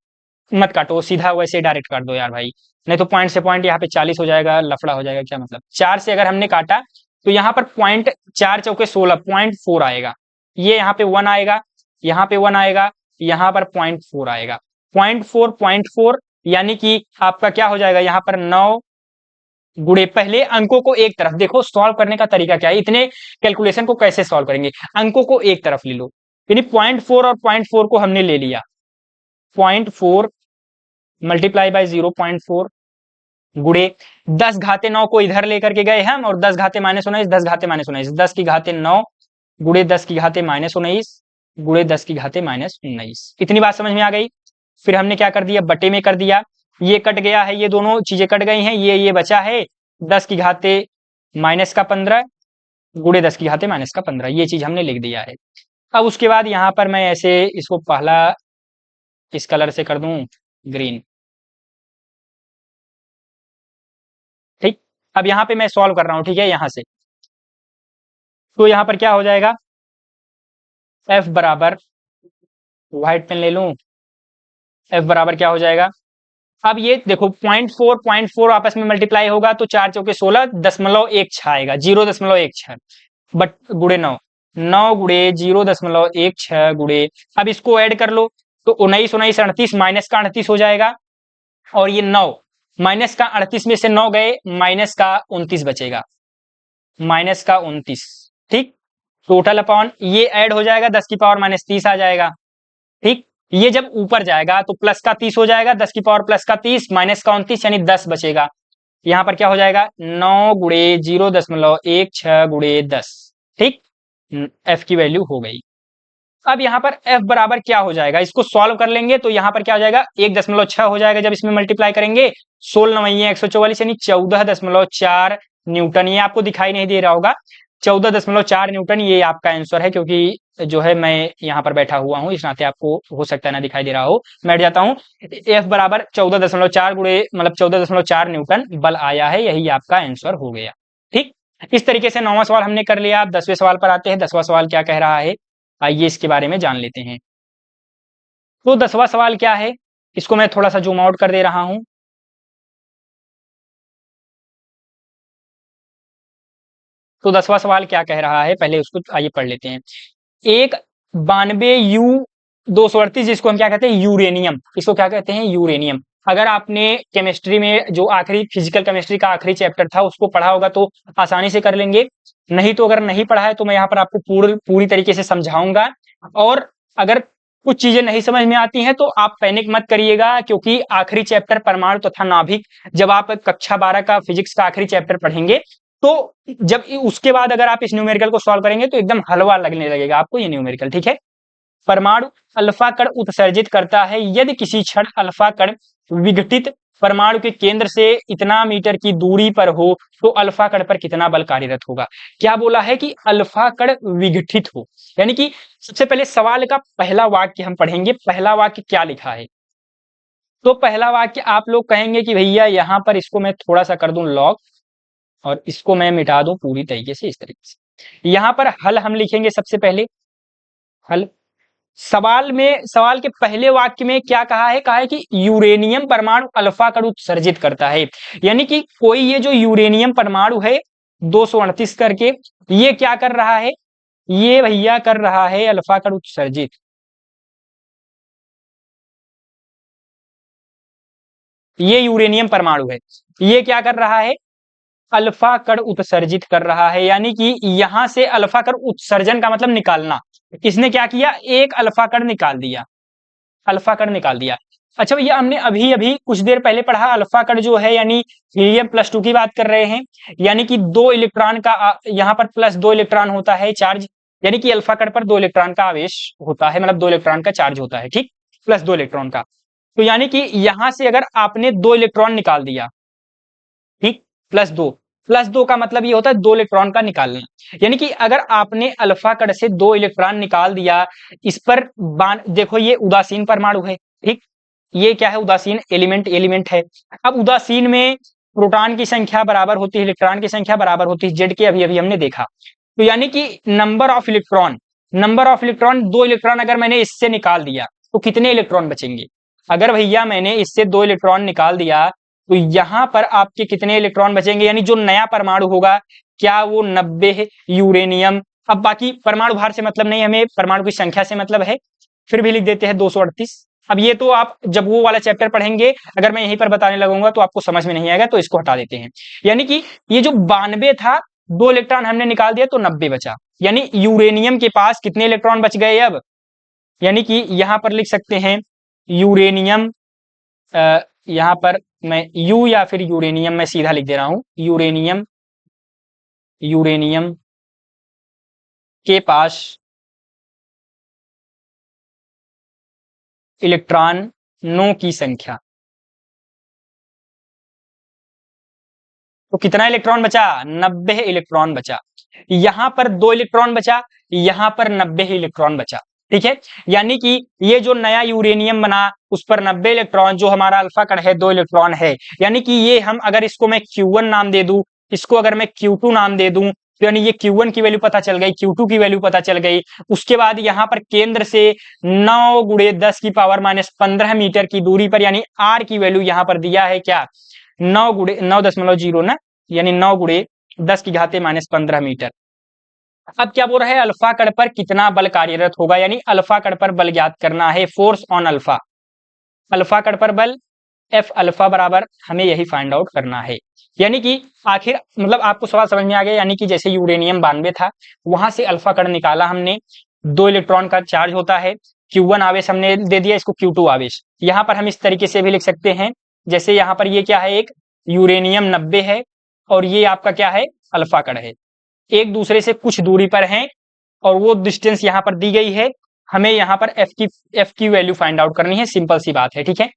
[SPEAKER 1] मत काटो, सीधा वैसे डायरेक्ट काट दो यार भाई, नहीं तो पॉइंट से पॉइंट यहाँ पे 40 हो जाएगा, लफड़ा हो जाएगा। क्या मतलब, 4 से अगर हमने काटा तो यहाँ पर पॉइंट 4 चौके 16 0.4 आएगा, ये यहाँ पे 1 आएगा, यहाँ पे 1 आएगा, यहाँ पर 0.4 आएगा, 0.4 यानी कि आपका क्या हो जाएगा, यहाँ पर 9 गुणे, पहले अंकों को एक तरफ देखो, सॉल्व करने का तरीका क्या है, इतने कैलकुलेशन को कैसे सॉल्व करेंगे, अंकों को एक तरफ ले लो, यानी 0.4 और 0.4 को हमने ले लिया, 0.4 मल्टीप्लाई बाय 0.4 गुणे 10 घाते 9 को इधर लेकर के गए हम, और 10 घाते -19, 10 घाते -19, 10 की घाते 9 गुणे 10 की घाते -19 गुणे 10 की घाते -19। इतनी बात समझ में आ गई। फिर हमने क्या कर दिया, बटे में कर दिया, ये कट गया है, ये दोनों चीजें कट गई हैं, ये बचा है 10 की घाते माइनस का 15 गुणे 10 की घाते माइनस का 15, ये चीज हमने लिख दिया है। अब उसके बाद यहाँ पर मैं ऐसे इसको पहला इस कलर से कर दूं ग्रीन, ठीक। अब यहाँ पे मैं सॉल्व कर रहा हूँ, ठीक है, यहाँ से तो यहाँ पर क्या हो जाएगा, एफ बराबर, व्हाइट पेन ले लूं, एफ बराबर क्या हो जाएगा, अब ये देखो 0.4 आपस में मल्टीप्लाई होगा तो 4 चौके 16.16 आएगा, 0.16 बट गुड़े 9, 9 गुड़े 0.16 गुड़े, अब इसको ऐड कर लो तो 19 19 38 माइनस का 38 हो जाएगा, और ये 9 माइनस का 38 में से 9 गए, माइनस का 29 बचेगा, माइनस का 29, ठीक। टोटल अपॉन ये ऐड हो जाएगा 10 की पावर माइनस 30 आ जाएगा, ठीक। ये जब ऊपर जाएगा तो प्लस का 30 हो जाएगा, 10 की पावर प्लस का 30 माइनस का 29 यानी 10 बचेगा। यहाँ पर क्या हो जाएगा 9 गुड़े 0.16 गुड़े 10, ठीक। एफ की वैल्यू हो गई। अब यहाँ पर एफ बराबर क्या हो जाएगा, इसको सॉल्व कर लेंगे तो यहाँ पर क्या हो जाएगा 1.6 हो जाएगा जब इसमें मल्टीप्लाई करेंगे, 16 9 144 यानी 14.4 न्यूटन, ये आपको दिखाई नहीं दे रहा होगा, 14.4 न्यूटन ये आपका आंसर है, क्योंकि जो है मैं यहाँ पर बैठा हुआ हूँ इस नाते आपको हो सकता है ना दिखाई दे रहा हो, बैठ जाता हूँ। एफ बराबर 14.4 गुणे मतलब 14.4 न्यूटन बल आया है, यही आपका आंसर हो गया, ठीक। इस तरीके से 9वां सवाल हमने कर लिया। अब 10वें सवाल पर आते हैं, 10वां सवाल क्या कह रहा है, आइए इसके बारे में जान लेते हैं। तो 10वां सवाल क्या है, इसको मैं थोड़ा सा जूम आउट कर दे रहा हूं। तो 10वां सवाल क्या कह रहा है, पहले उसको आइए पढ़ लेते हैं। एक 92U238 जिसको हम क्या कहते हैं यूरेनियम, इसको क्या कहते हैं यूरेनियम। अगर आपने केमिस्ट्री में जो आखिरी फिजिकल केमिस्ट्री का आखिरी चैप्टर था उसको पढ़ा होगा तो आसानी से कर लेंगे, नहीं तो अगर नहीं पढ़ा है तो मैं यहाँ पर आपको पूरी तरीके से समझाऊंगा। और अगर कुछ चीजें नहीं समझ में आती हैं तो आप पैनिक मत करिएगा, क्योंकि आखिरी चैप्टर परमाणु तथा नाभिक, जब आप कक्षा 12 का फिजिक्स का आखिरी चैप्टर पढ़ेंगे तो जब उसके बाद अगर आप इस न्यूमेरिकल को सॉल्व करेंगे तो एकदम हलवा लगने लगेगा आपको ये न्यूमेरिकल, ठीक है। परमाणु अल्फा कण उत्सर्जित करता है यदि किसी क्षण अल्फा कण विघटित परमाणु के केंद्र से इतना मीटर की दूरी पर हो तो अल्फा कण पर कितना बल कार्यरत होगा। क्या बोला है कि अल्फा कण विघटित हो, यानी कि सबसे पहले सवाल का पहला वाक्य हम पढ़ेंगे, पहला वाक्य क्या लिखा है। तो पहला वाक्य आप लोग कहेंगे कि भैया यहां पर इसको मैं थोड़ा सा कर दूं लॉग और इसको मैं मिटा दूं पूरी तरीके से, इस तरीके से यहां पर हल हम लिखेंगे सबसे पहले, हल। सवाल के पहले वाक्य में क्या कहा है, कहा है कि यूरेनियम परमाणु अल्फा कण उत्सर्जित करता है, यानी कि कोई ये जो यूरेनियम परमाणु है 238 करके ये क्या कर रहा है, ये भैया कर रहा है अल्फा कण उत्सर्जित, ये यूरेनियम परमाणु है, ये क्या कर रहा है अल्फा कण उत्सर्जित कर रहा है, यानी कि यहां से अल्फा कण उत्सर्जन का मतलब निकालना, इसने क्या किया एक अल्फा कण निकाल दिया, अल्फा कण निकाल दिया। अच्छा भैया हमने अभी अभी कुछ देर पहले पढ़ा अल्फा कण जो है यानी हीलियम+2 की बात कर रहे हैं, यानी कि 2 इलेक्ट्रॉन का यहाँ पर +2 इलेक्ट्रॉन होता है चार्ज, यानी कि अल्फा कण पर 2 इलेक्ट्रॉन का आवेश होता है, मतलब 2 इलेक्ट्रॉन का चार्ज होता है, ठीक, +2 इलेक्ट्रॉन का। तो यानी कि यहां से अगर आपने 2 इलेक्ट्रॉन निकाल दिया, ठीक, +2 का मतलब ये होता है 2 इलेक्ट्रॉन का निकालना, यानी कि अगर आपने अल्फा कण से 2 इलेक्ट्रॉन निकाल दिया, इस पर देखो ये उदासीन परमाणु है, ठीक, ये क्या है उदासीन एलिमेंट है। अब उदासीन में प्रोटॉन की संख्या बराबर होती है इलेक्ट्रॉन की संख्या बराबर होती है जेड के, अभी अभी हमने देखा। तो यानी कि नंबर ऑफ इलेक्ट्रॉन 2 इलेक्ट्रॉन अगर मैंने इससे निकाल दिया तो कितने इलेक्ट्रॉन बचेंगे, अगर भैया मैंने इससे 2 इलेक्ट्रॉन निकाल दिया तो यहां पर आपके कितने इलेक्ट्रॉन बचेंगे, यानी जो नया परमाणु होगा क्या वो 90 है यूरेनियम। अब बाकी परमाणु भार से मतलब नहीं, हमें परमाणु की संख्या से मतलब है, फिर भी लिख देते हैं 238। अब ये तो आप जब वो वाला चैप्टर पढ़ेंगे अगर मैं यहीं पर बताने लगूंगा तो आपको समझ में नहीं आएगा, तो इसको हटा देते हैं। यानी कि ये जो 92 था 2 इलेक्ट्रॉन हमने निकाल दिया तो 90 बचा, यानी यूरेनियम के पास कितने इलेक्ट्रॉन बच गए अब, यानी कि यहां पर लिख सकते हैं यूरेनियम, यहां पर मैं यू या फिर यूरेनियम मैं सीधा लिख दे रहा हूं, यूरेनियम यूरेनियम के पास इलेक्ट्रॉनों की संख्या, तो कितना इलेक्ट्रॉन बचा? 90 इलेक्ट्रॉन बचा। यहां पर 2 इलेक्ट्रॉन बचा, यहां पर 90 इलेक्ट्रॉन बचा। ठीक है, यानी कि ये जो नया यूरेनियम बना उस पर 90 इलेक्ट्रॉन, जो हमारा अल्फा कण है 2 इलेक्ट्रॉन है, यानी कि ये हम अगर इसको मैं Q1 नाम दे दूं, इसको अगर मैं Q2 नाम दे दूं, तो यानी ये Q1 की वैल्यू पता चल गई, Q2 की वैल्यू पता चल गई। उसके बाद यहाँ पर केंद्र से 9 गुणे 10 की पावर माइनस 15 मीटर की दूरी पर, यानी R की वैल्यू यहाँ पर दिया है क्या? 9 गुणे 9.0 ना, यानी 9 गुणे 10 की घाते माइनस 15 मीटर। अब क्या बोल रहा है? अल्फा कण पर कितना बल कार्यरत होगा, यानी अल्फा कण पर बल ज्ञात करना है, फोर्स ऑन अल्फा। अल्फा कण पर बल एफ अल्फा बराबर हमें यही फाइंड आउट करना है। यानी कि आखिर मतलब आपको सवाल समझ में आ गया, यानी कि जैसे यूरेनियम 92 था, वहां से अल्फा कण निकाला हमने, 2 इलेक्ट्रॉन का चार्ज होता है, Q1 आवेश हमने दे दिया, इसको Q2 आवेश। यहां पर हम इस तरीके से भी लिख सकते हैं, जैसे यहां पर ये क्या है? एक यूरेनियम 90 है और ये आपका क्या है? अल्फा कण है, एक दूसरे से कुछ दूरी पर हैं और वो डिस्टेंस यहाँ पर दी गई है। हमें यहाँ पर एफ की वैल्यू फाइंड आउट करनी है, सिंपल सी बात है। ठीक है,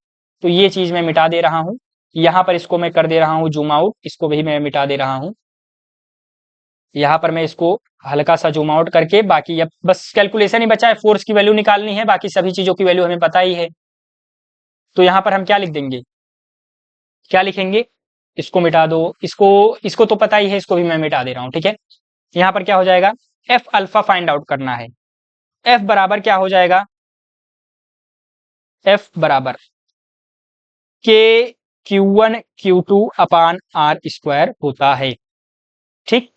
[SPEAKER 1] तो ये चीज मैं मिटा दे रहा हूं, यहाँ पर इसको मैं कर दे रहा हूं जूम आउट, इसको भी मैं मिटा दे रहा हूं। यहाँ पर मैं इसको हल्का सा जूम आउट करके, बाकी अब बस कैलकुलेशन ही बचा है, फोर्स की वैल्यू निकालनी है, बाकी सभी चीजों की वैल्यू हमें पता ही है। तो यहाँ पर हम क्या लिख देंगे? क्या लिखेंगे? इसको मिटा दो, इसको तो पता ही है, इसको भी मैं मिटा दे रहा हूं। ठीक है, यहाँ पर क्या हो जाएगा? एफ अल्फा फाइंड आउट करना है। एफ बराबर क्या हो जाएगा? एफ बराबर के Q1 Q2 upon R square होता है। ठीक,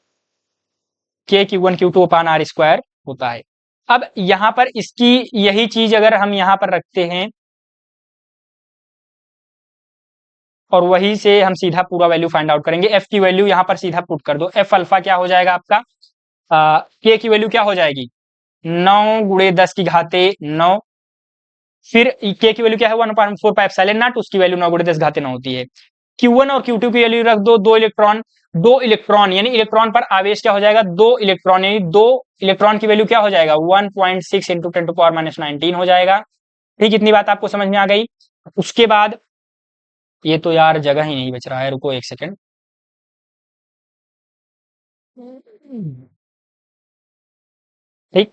[SPEAKER 1] के Q1 Q2 upon R square होता है। अब यहां पर इसकी यही चीज अगर हम यहां पर रखते हैं और वही से हम सीधा पूरा वैल्यू फाइंड आउट करेंगे। एफ की वैल्यू यहां पर सीधा पुट कर दो, एफ अल्फा क्या हो जाएगा आपका? के की वैल्यू क्या हो जाएगी? 9 गुणे 10 की घाते 9, फिर के की वैल्यू क्या है? 1/4 उसकी वैल्यू 9 गुणे 10 घाते 9 होती है। Q1 और Q2 की वैल्यू रख दो, 2 इलेक्ट्रॉन यानी इलेक्ट्रॉन पर आवेश क्या हो जाएगा? 2 इलेक्ट्रॉन, यानी 2 इलेक्ट्रॉन की वैल्यू क्या हो जाएगा? 1.6 इंटू 10⁻⁻19 हो जाएगा। ठीक, इतनी बात आपको समझ में आ गई। उसके बाद ये तो यार जगह ही नहीं बच रहा है, रुको एक सेकेंड। ठीक,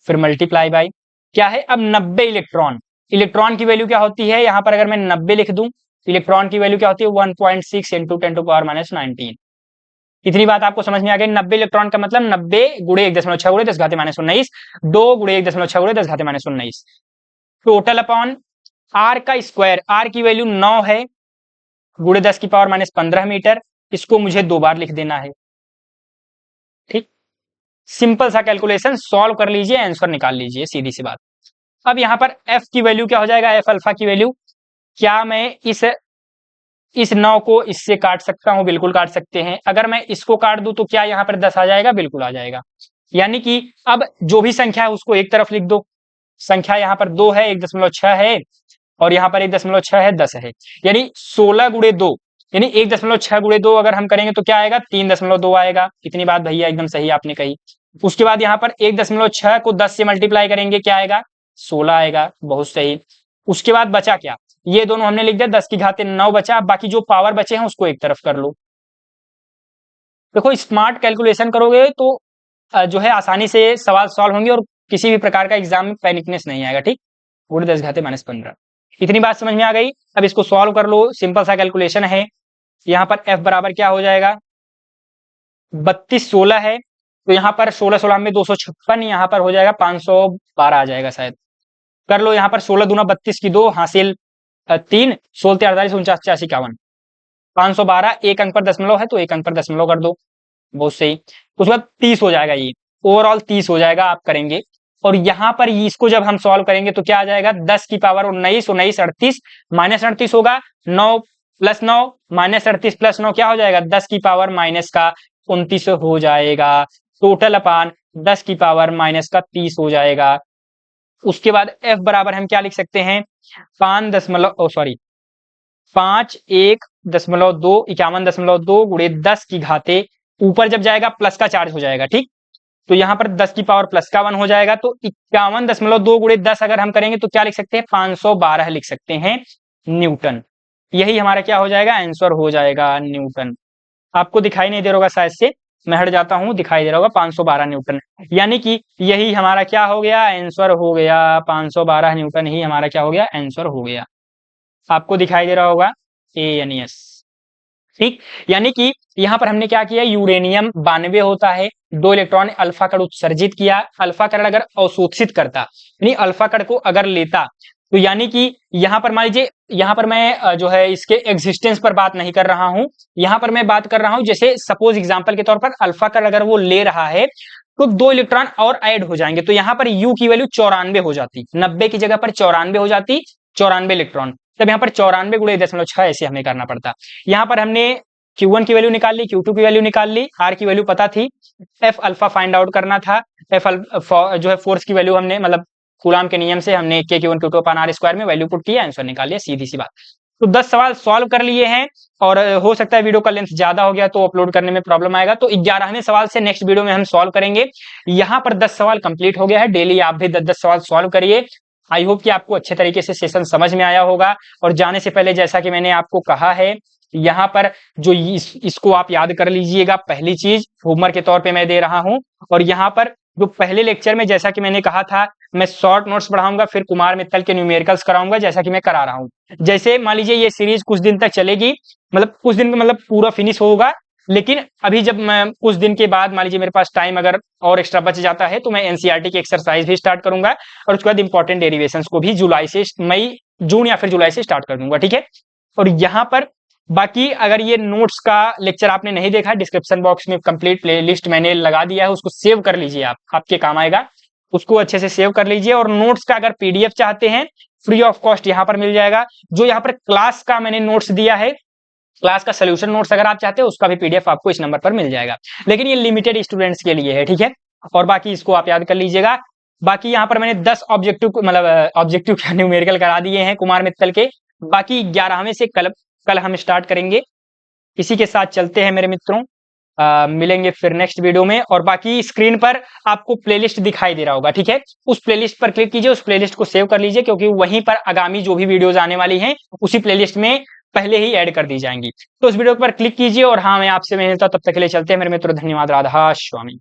[SPEAKER 1] फिर मल्टीप्लाई बाई क्या है? अब 90 इलेक्ट्रॉन, इलेक्ट्रॉन की वैल्यू क्या होती है? यहां पर अगर मैं 90 लिख दूं, इलेक्ट्रॉन की वैल्यू क्या होती है? 1.6 इंटू 10⁻⁻19। इतनी बात आपको समझ में आ गई। 90 इलेक्ट्रॉन का मतलब 90 गुणे 1.6 गुणे 10 घाते माइनस 19, 2 गुणे 1.6 गुणे 10 घाते माइनस 19 टोटल अपॉन आर का स्क्वायर। आर की वैल्यू 9 है, गुणे 10 की पावर माइनस 15 मीटर, इसको मुझे 2 बार लिख देना है। ठीक, सिंपल सा कैलकुलेशन, सॉल्व कर लीजिए, आंसर निकाल लीजिए, सीधी सी बात। अब यहां पर एफ की वैल्यू क्या हो जाएगा? एफ अल्फा की वैल्यू, क्या मैं इस 9 को इससे काट सकता हूं? बिल्कुल काट सकते हैं। अगर मैं इसको काट दूं तो क्या यहाँ पर 10 आ जाएगा? बिल्कुल आ जाएगा। यानी कि अब जो भी संख्या है उसको एक तरफ लिख दो। संख्या यहाँ पर 2 है, 1.6 है और यहाँ पर 1.6 है, 10 है, यानी 16 गुणे 2, यानी 1.6 गुणे 2 अगर हम करेंगे तो क्या आएगा? 3.2 आएगा। इतनी बात भैया एकदम सही आपने कही। उसके बाद यहाँ पर 1.6 को 10 से मल्टीप्लाई करेंगे, क्या आएगा? 16 आएगा, बहुत सही। उसके बाद बचा क्या? ये दोनों हमने लिख दिया, 10 की घाते 9 बचा। बाकी जो पावर बचे हैं उसको एक तरफ कर लो। देखो स्मार्ट कैलकुलेशन करोगे तो जो है आसानी से सवाल सॉल्व होंगे और किसी भी प्रकार का एग्जाम में पैनिकनेस नहीं आएगा। ठीक, गुणे 10 घाते माइनस 15, इतनी बात समझ में आ गई। अब इसको सॉल्व कर लो, सिंपल सा कैलकुलेशन है। यहाँ पर एफ बराबर क्या हो जाएगा? 32 16 है, तो यहाँ पर 16 16 में 256, यहाँ पर हो जाएगा 512 आ जाएगा शायद। कर लो, यहाँ पर 16 दूना 32 की 2 हासिल 3, 16 48 49 85 51, 512 एक अंक पर दशमलव है तो एक अंक पर दशमलव कर दो, बहुत सही। उसके बाद 30 हो जाएगा, ये ओवरऑल 30 हो जाएगा आप करेंगे। और यहाँ पर इसको जब हम सॉल्व करेंगे तो क्या आ जाएगा? 10 की पावर 19 19 38 माइनस 38 होगा, 9 प्लस 9 माइनस 38 प्लस 9 क्या हो जाएगा? 10 की पावर माइनस का 29 हो जाएगा। टोटल अपान 10 की पावर माइनस का 30 हो जाएगा। उसके बाद एफ बराबर हम क्या लिख सकते हैं? 5.1.2 51.2 गुणे 10 की घाते, ऊपर जब जाएगा प्लस का चार्ज हो जाएगा। ठीक, तो यहाँ पर 10 की पावर प्लस का 1 हो जाएगा, तो 51.2 गुणे 10 अगर हम करेंगे तो क्या लिख सकते हैं? 512 लिख सकते हैं न्यूटन। यही हमारा क्या हो जाएगा? आंसर हो जाएगा न्यूटन। आपको दिखाई नहीं दे रहा होगा शायद से, मैं हट जाता हूं, दिखाई दे रहा होगा 512 न्यूटन। यानी कि यही हमारा क्या हो गया, आंसर हो गया। 512 न्यूटन ही हमारा क्या हो गया, आंसर हो गया। आपको दिखाई दे रहा होगा ANS। ठीक, यानी कि यहाँ पर हमने क्या किया, यूरेनियम 92 होता है, 2 इलेक्ट्रॉन अल्फा कण उत्सर्जित किया। अल्फा कण अगर अवशोषित करता, यानी अल्फा कण को अगर लेता, तो यानी कि यहाँ पर मान लीजिए, यहाँ पर मैं जो है इसके एग्जिस्टेंस पर बात नहीं कर रहा हूं, यहाँ पर मैं बात कर रहा हूं जैसे सपोज एग्जांपल के तौर पर अल्फा कण अगर वो ले रहा है तो 2 इलेक्ट्रॉन और ऐड हो जाएंगे, तो यहाँ पर U की वैल्यू 94 हो जाती, 90 की जगह पर 94 हो जाती, 94 इलेक्ट्रॉन। तब यहाँ पर 94 गुणे 0.6 ऐसे हमें करना पड़ता। यहाँ पर हमने Q1 की वैल्यू निकाल ली, Q2 की वैल्यू निकाल ली, R की वैल्यू पता थी, F अल्फा फाइंड आउट करना था। F जो है फोर्स की वैल्यू हमने मतलब कूलाम के नियम से हमने K Q1 Q2 अपान R स्क्वायर में वैल्यू पुट किया, आंसर निकाल लिया, सीधी सी बात। तो 10 सवाल सॉल्व कर लिए हैं, और हो सकता है वीडियो का लेंथ ज्यादा हो गया तो अपलोड करने में प्रॉब्लम आएगा, तो 11वें सवाल से नेक्स्ट वीडियो में हम सॉल्व करेंगे। यहाँ पर 10 सवाल कंप्लीट हो गया है, डेली आप भी 10-10 सवाल सॉल्व करिए। आई होप कि आपको अच्छे तरीके से सेशन समझ में आया होगा। और जाने से पहले जैसा कि मैंने आपको कहा है, यहाँ पर जो इसको आप याद कर लीजिएगा, पहली चीज होमवर्क के तौर पे मैं दे रहा हूं। और यहाँ पर जो पहले लेक्चर में जैसा कि मैंने कहा था, मैं शॉर्ट नोट्स पढ़ाऊंगा, फिर कुमार मित्तल के न्यूमेरिकल्स कराऊंगा, जैसा कि मैं करा रहा हूं। जैसे मान लीजिए ये सीरीज कुछ दिन तक चलेगी, मतलब कुछ दिन में मतलब पूरा फिनिश होगा, लेकिन अभी जब मैं कुछ दिन के बाद मान लीजिए मेरे पास टाइम अगर और एक्स्ट्रा बच जाता है, तो मैं एनसीईआरटी की एक्सरसाइज भी स्टार्ट करूंगा, और उसके बाद इंपॉर्टेंट डेरिवेशंस को भी जून या फिर जुलाई से स्टार्ट कर दूंगा, ठीक है। और यहाँ पर बाकी अगर ये नोट्स का लेक्चर आपने नहीं देखा, डिस्क्रिप्शन बॉक्स में कंप्लीट प्लेलिस्ट मैंने लगा दिया है, उसको सेव कर लीजिए, आप आपके काम आएगा, उसको अच्छे से सेव कर लीजिए। और नोट्स का अगर पीडीएफ चाहते हैं, फ्री ऑफ कॉस्ट यहाँ पर मिल जाएगा। जो यहाँ पर क्लास का मैंने नोट्स दिया है, क्लास का सोल्यूशन नोट्स अगर आप चाहते हैं, उसका भी पीडीएफ आपको इस नंबर पर मिल जाएगा, लेकिन ये लिमिटेड स्टूडेंट्स के लिए है, ठीक है। और बाकी इसको आप याद कर लीजिएगा। बाकी यहाँ पर मैंने 10 ऑब्जेक्टिव मतलब ऑब्जेक्टिव न्यूमेरिकल करा दिए हैं कुमार मित्तल के, बाकी 11वें से कल हम स्टार्ट करेंगे। इसी के साथ चलते हैं मेरे मित्रों, मिलेंगे फिर नेक्स्ट वीडियो में। और बाकी स्क्रीन पर आपको प्लेलिस्ट दिखाई दे रहा होगा, ठीक है, उस प्लेलिस्ट पर क्लिक कीजिए, उस प्लेलिस्ट को सेव कर लीजिए, क्योंकि वहीं पर आगामी जो भी वीडियोस आने वाली हैं उसी प्लेलिस्ट में पहले ही ऐड कर दी जाएंगी। तो उस वीडियो पर क्लिक कीजिए, और हाँ, मैं आपसे मिलता, तब तक के लिए चलते हैं मेरे मित्रों, धन्यवाद, राधा स्वामी।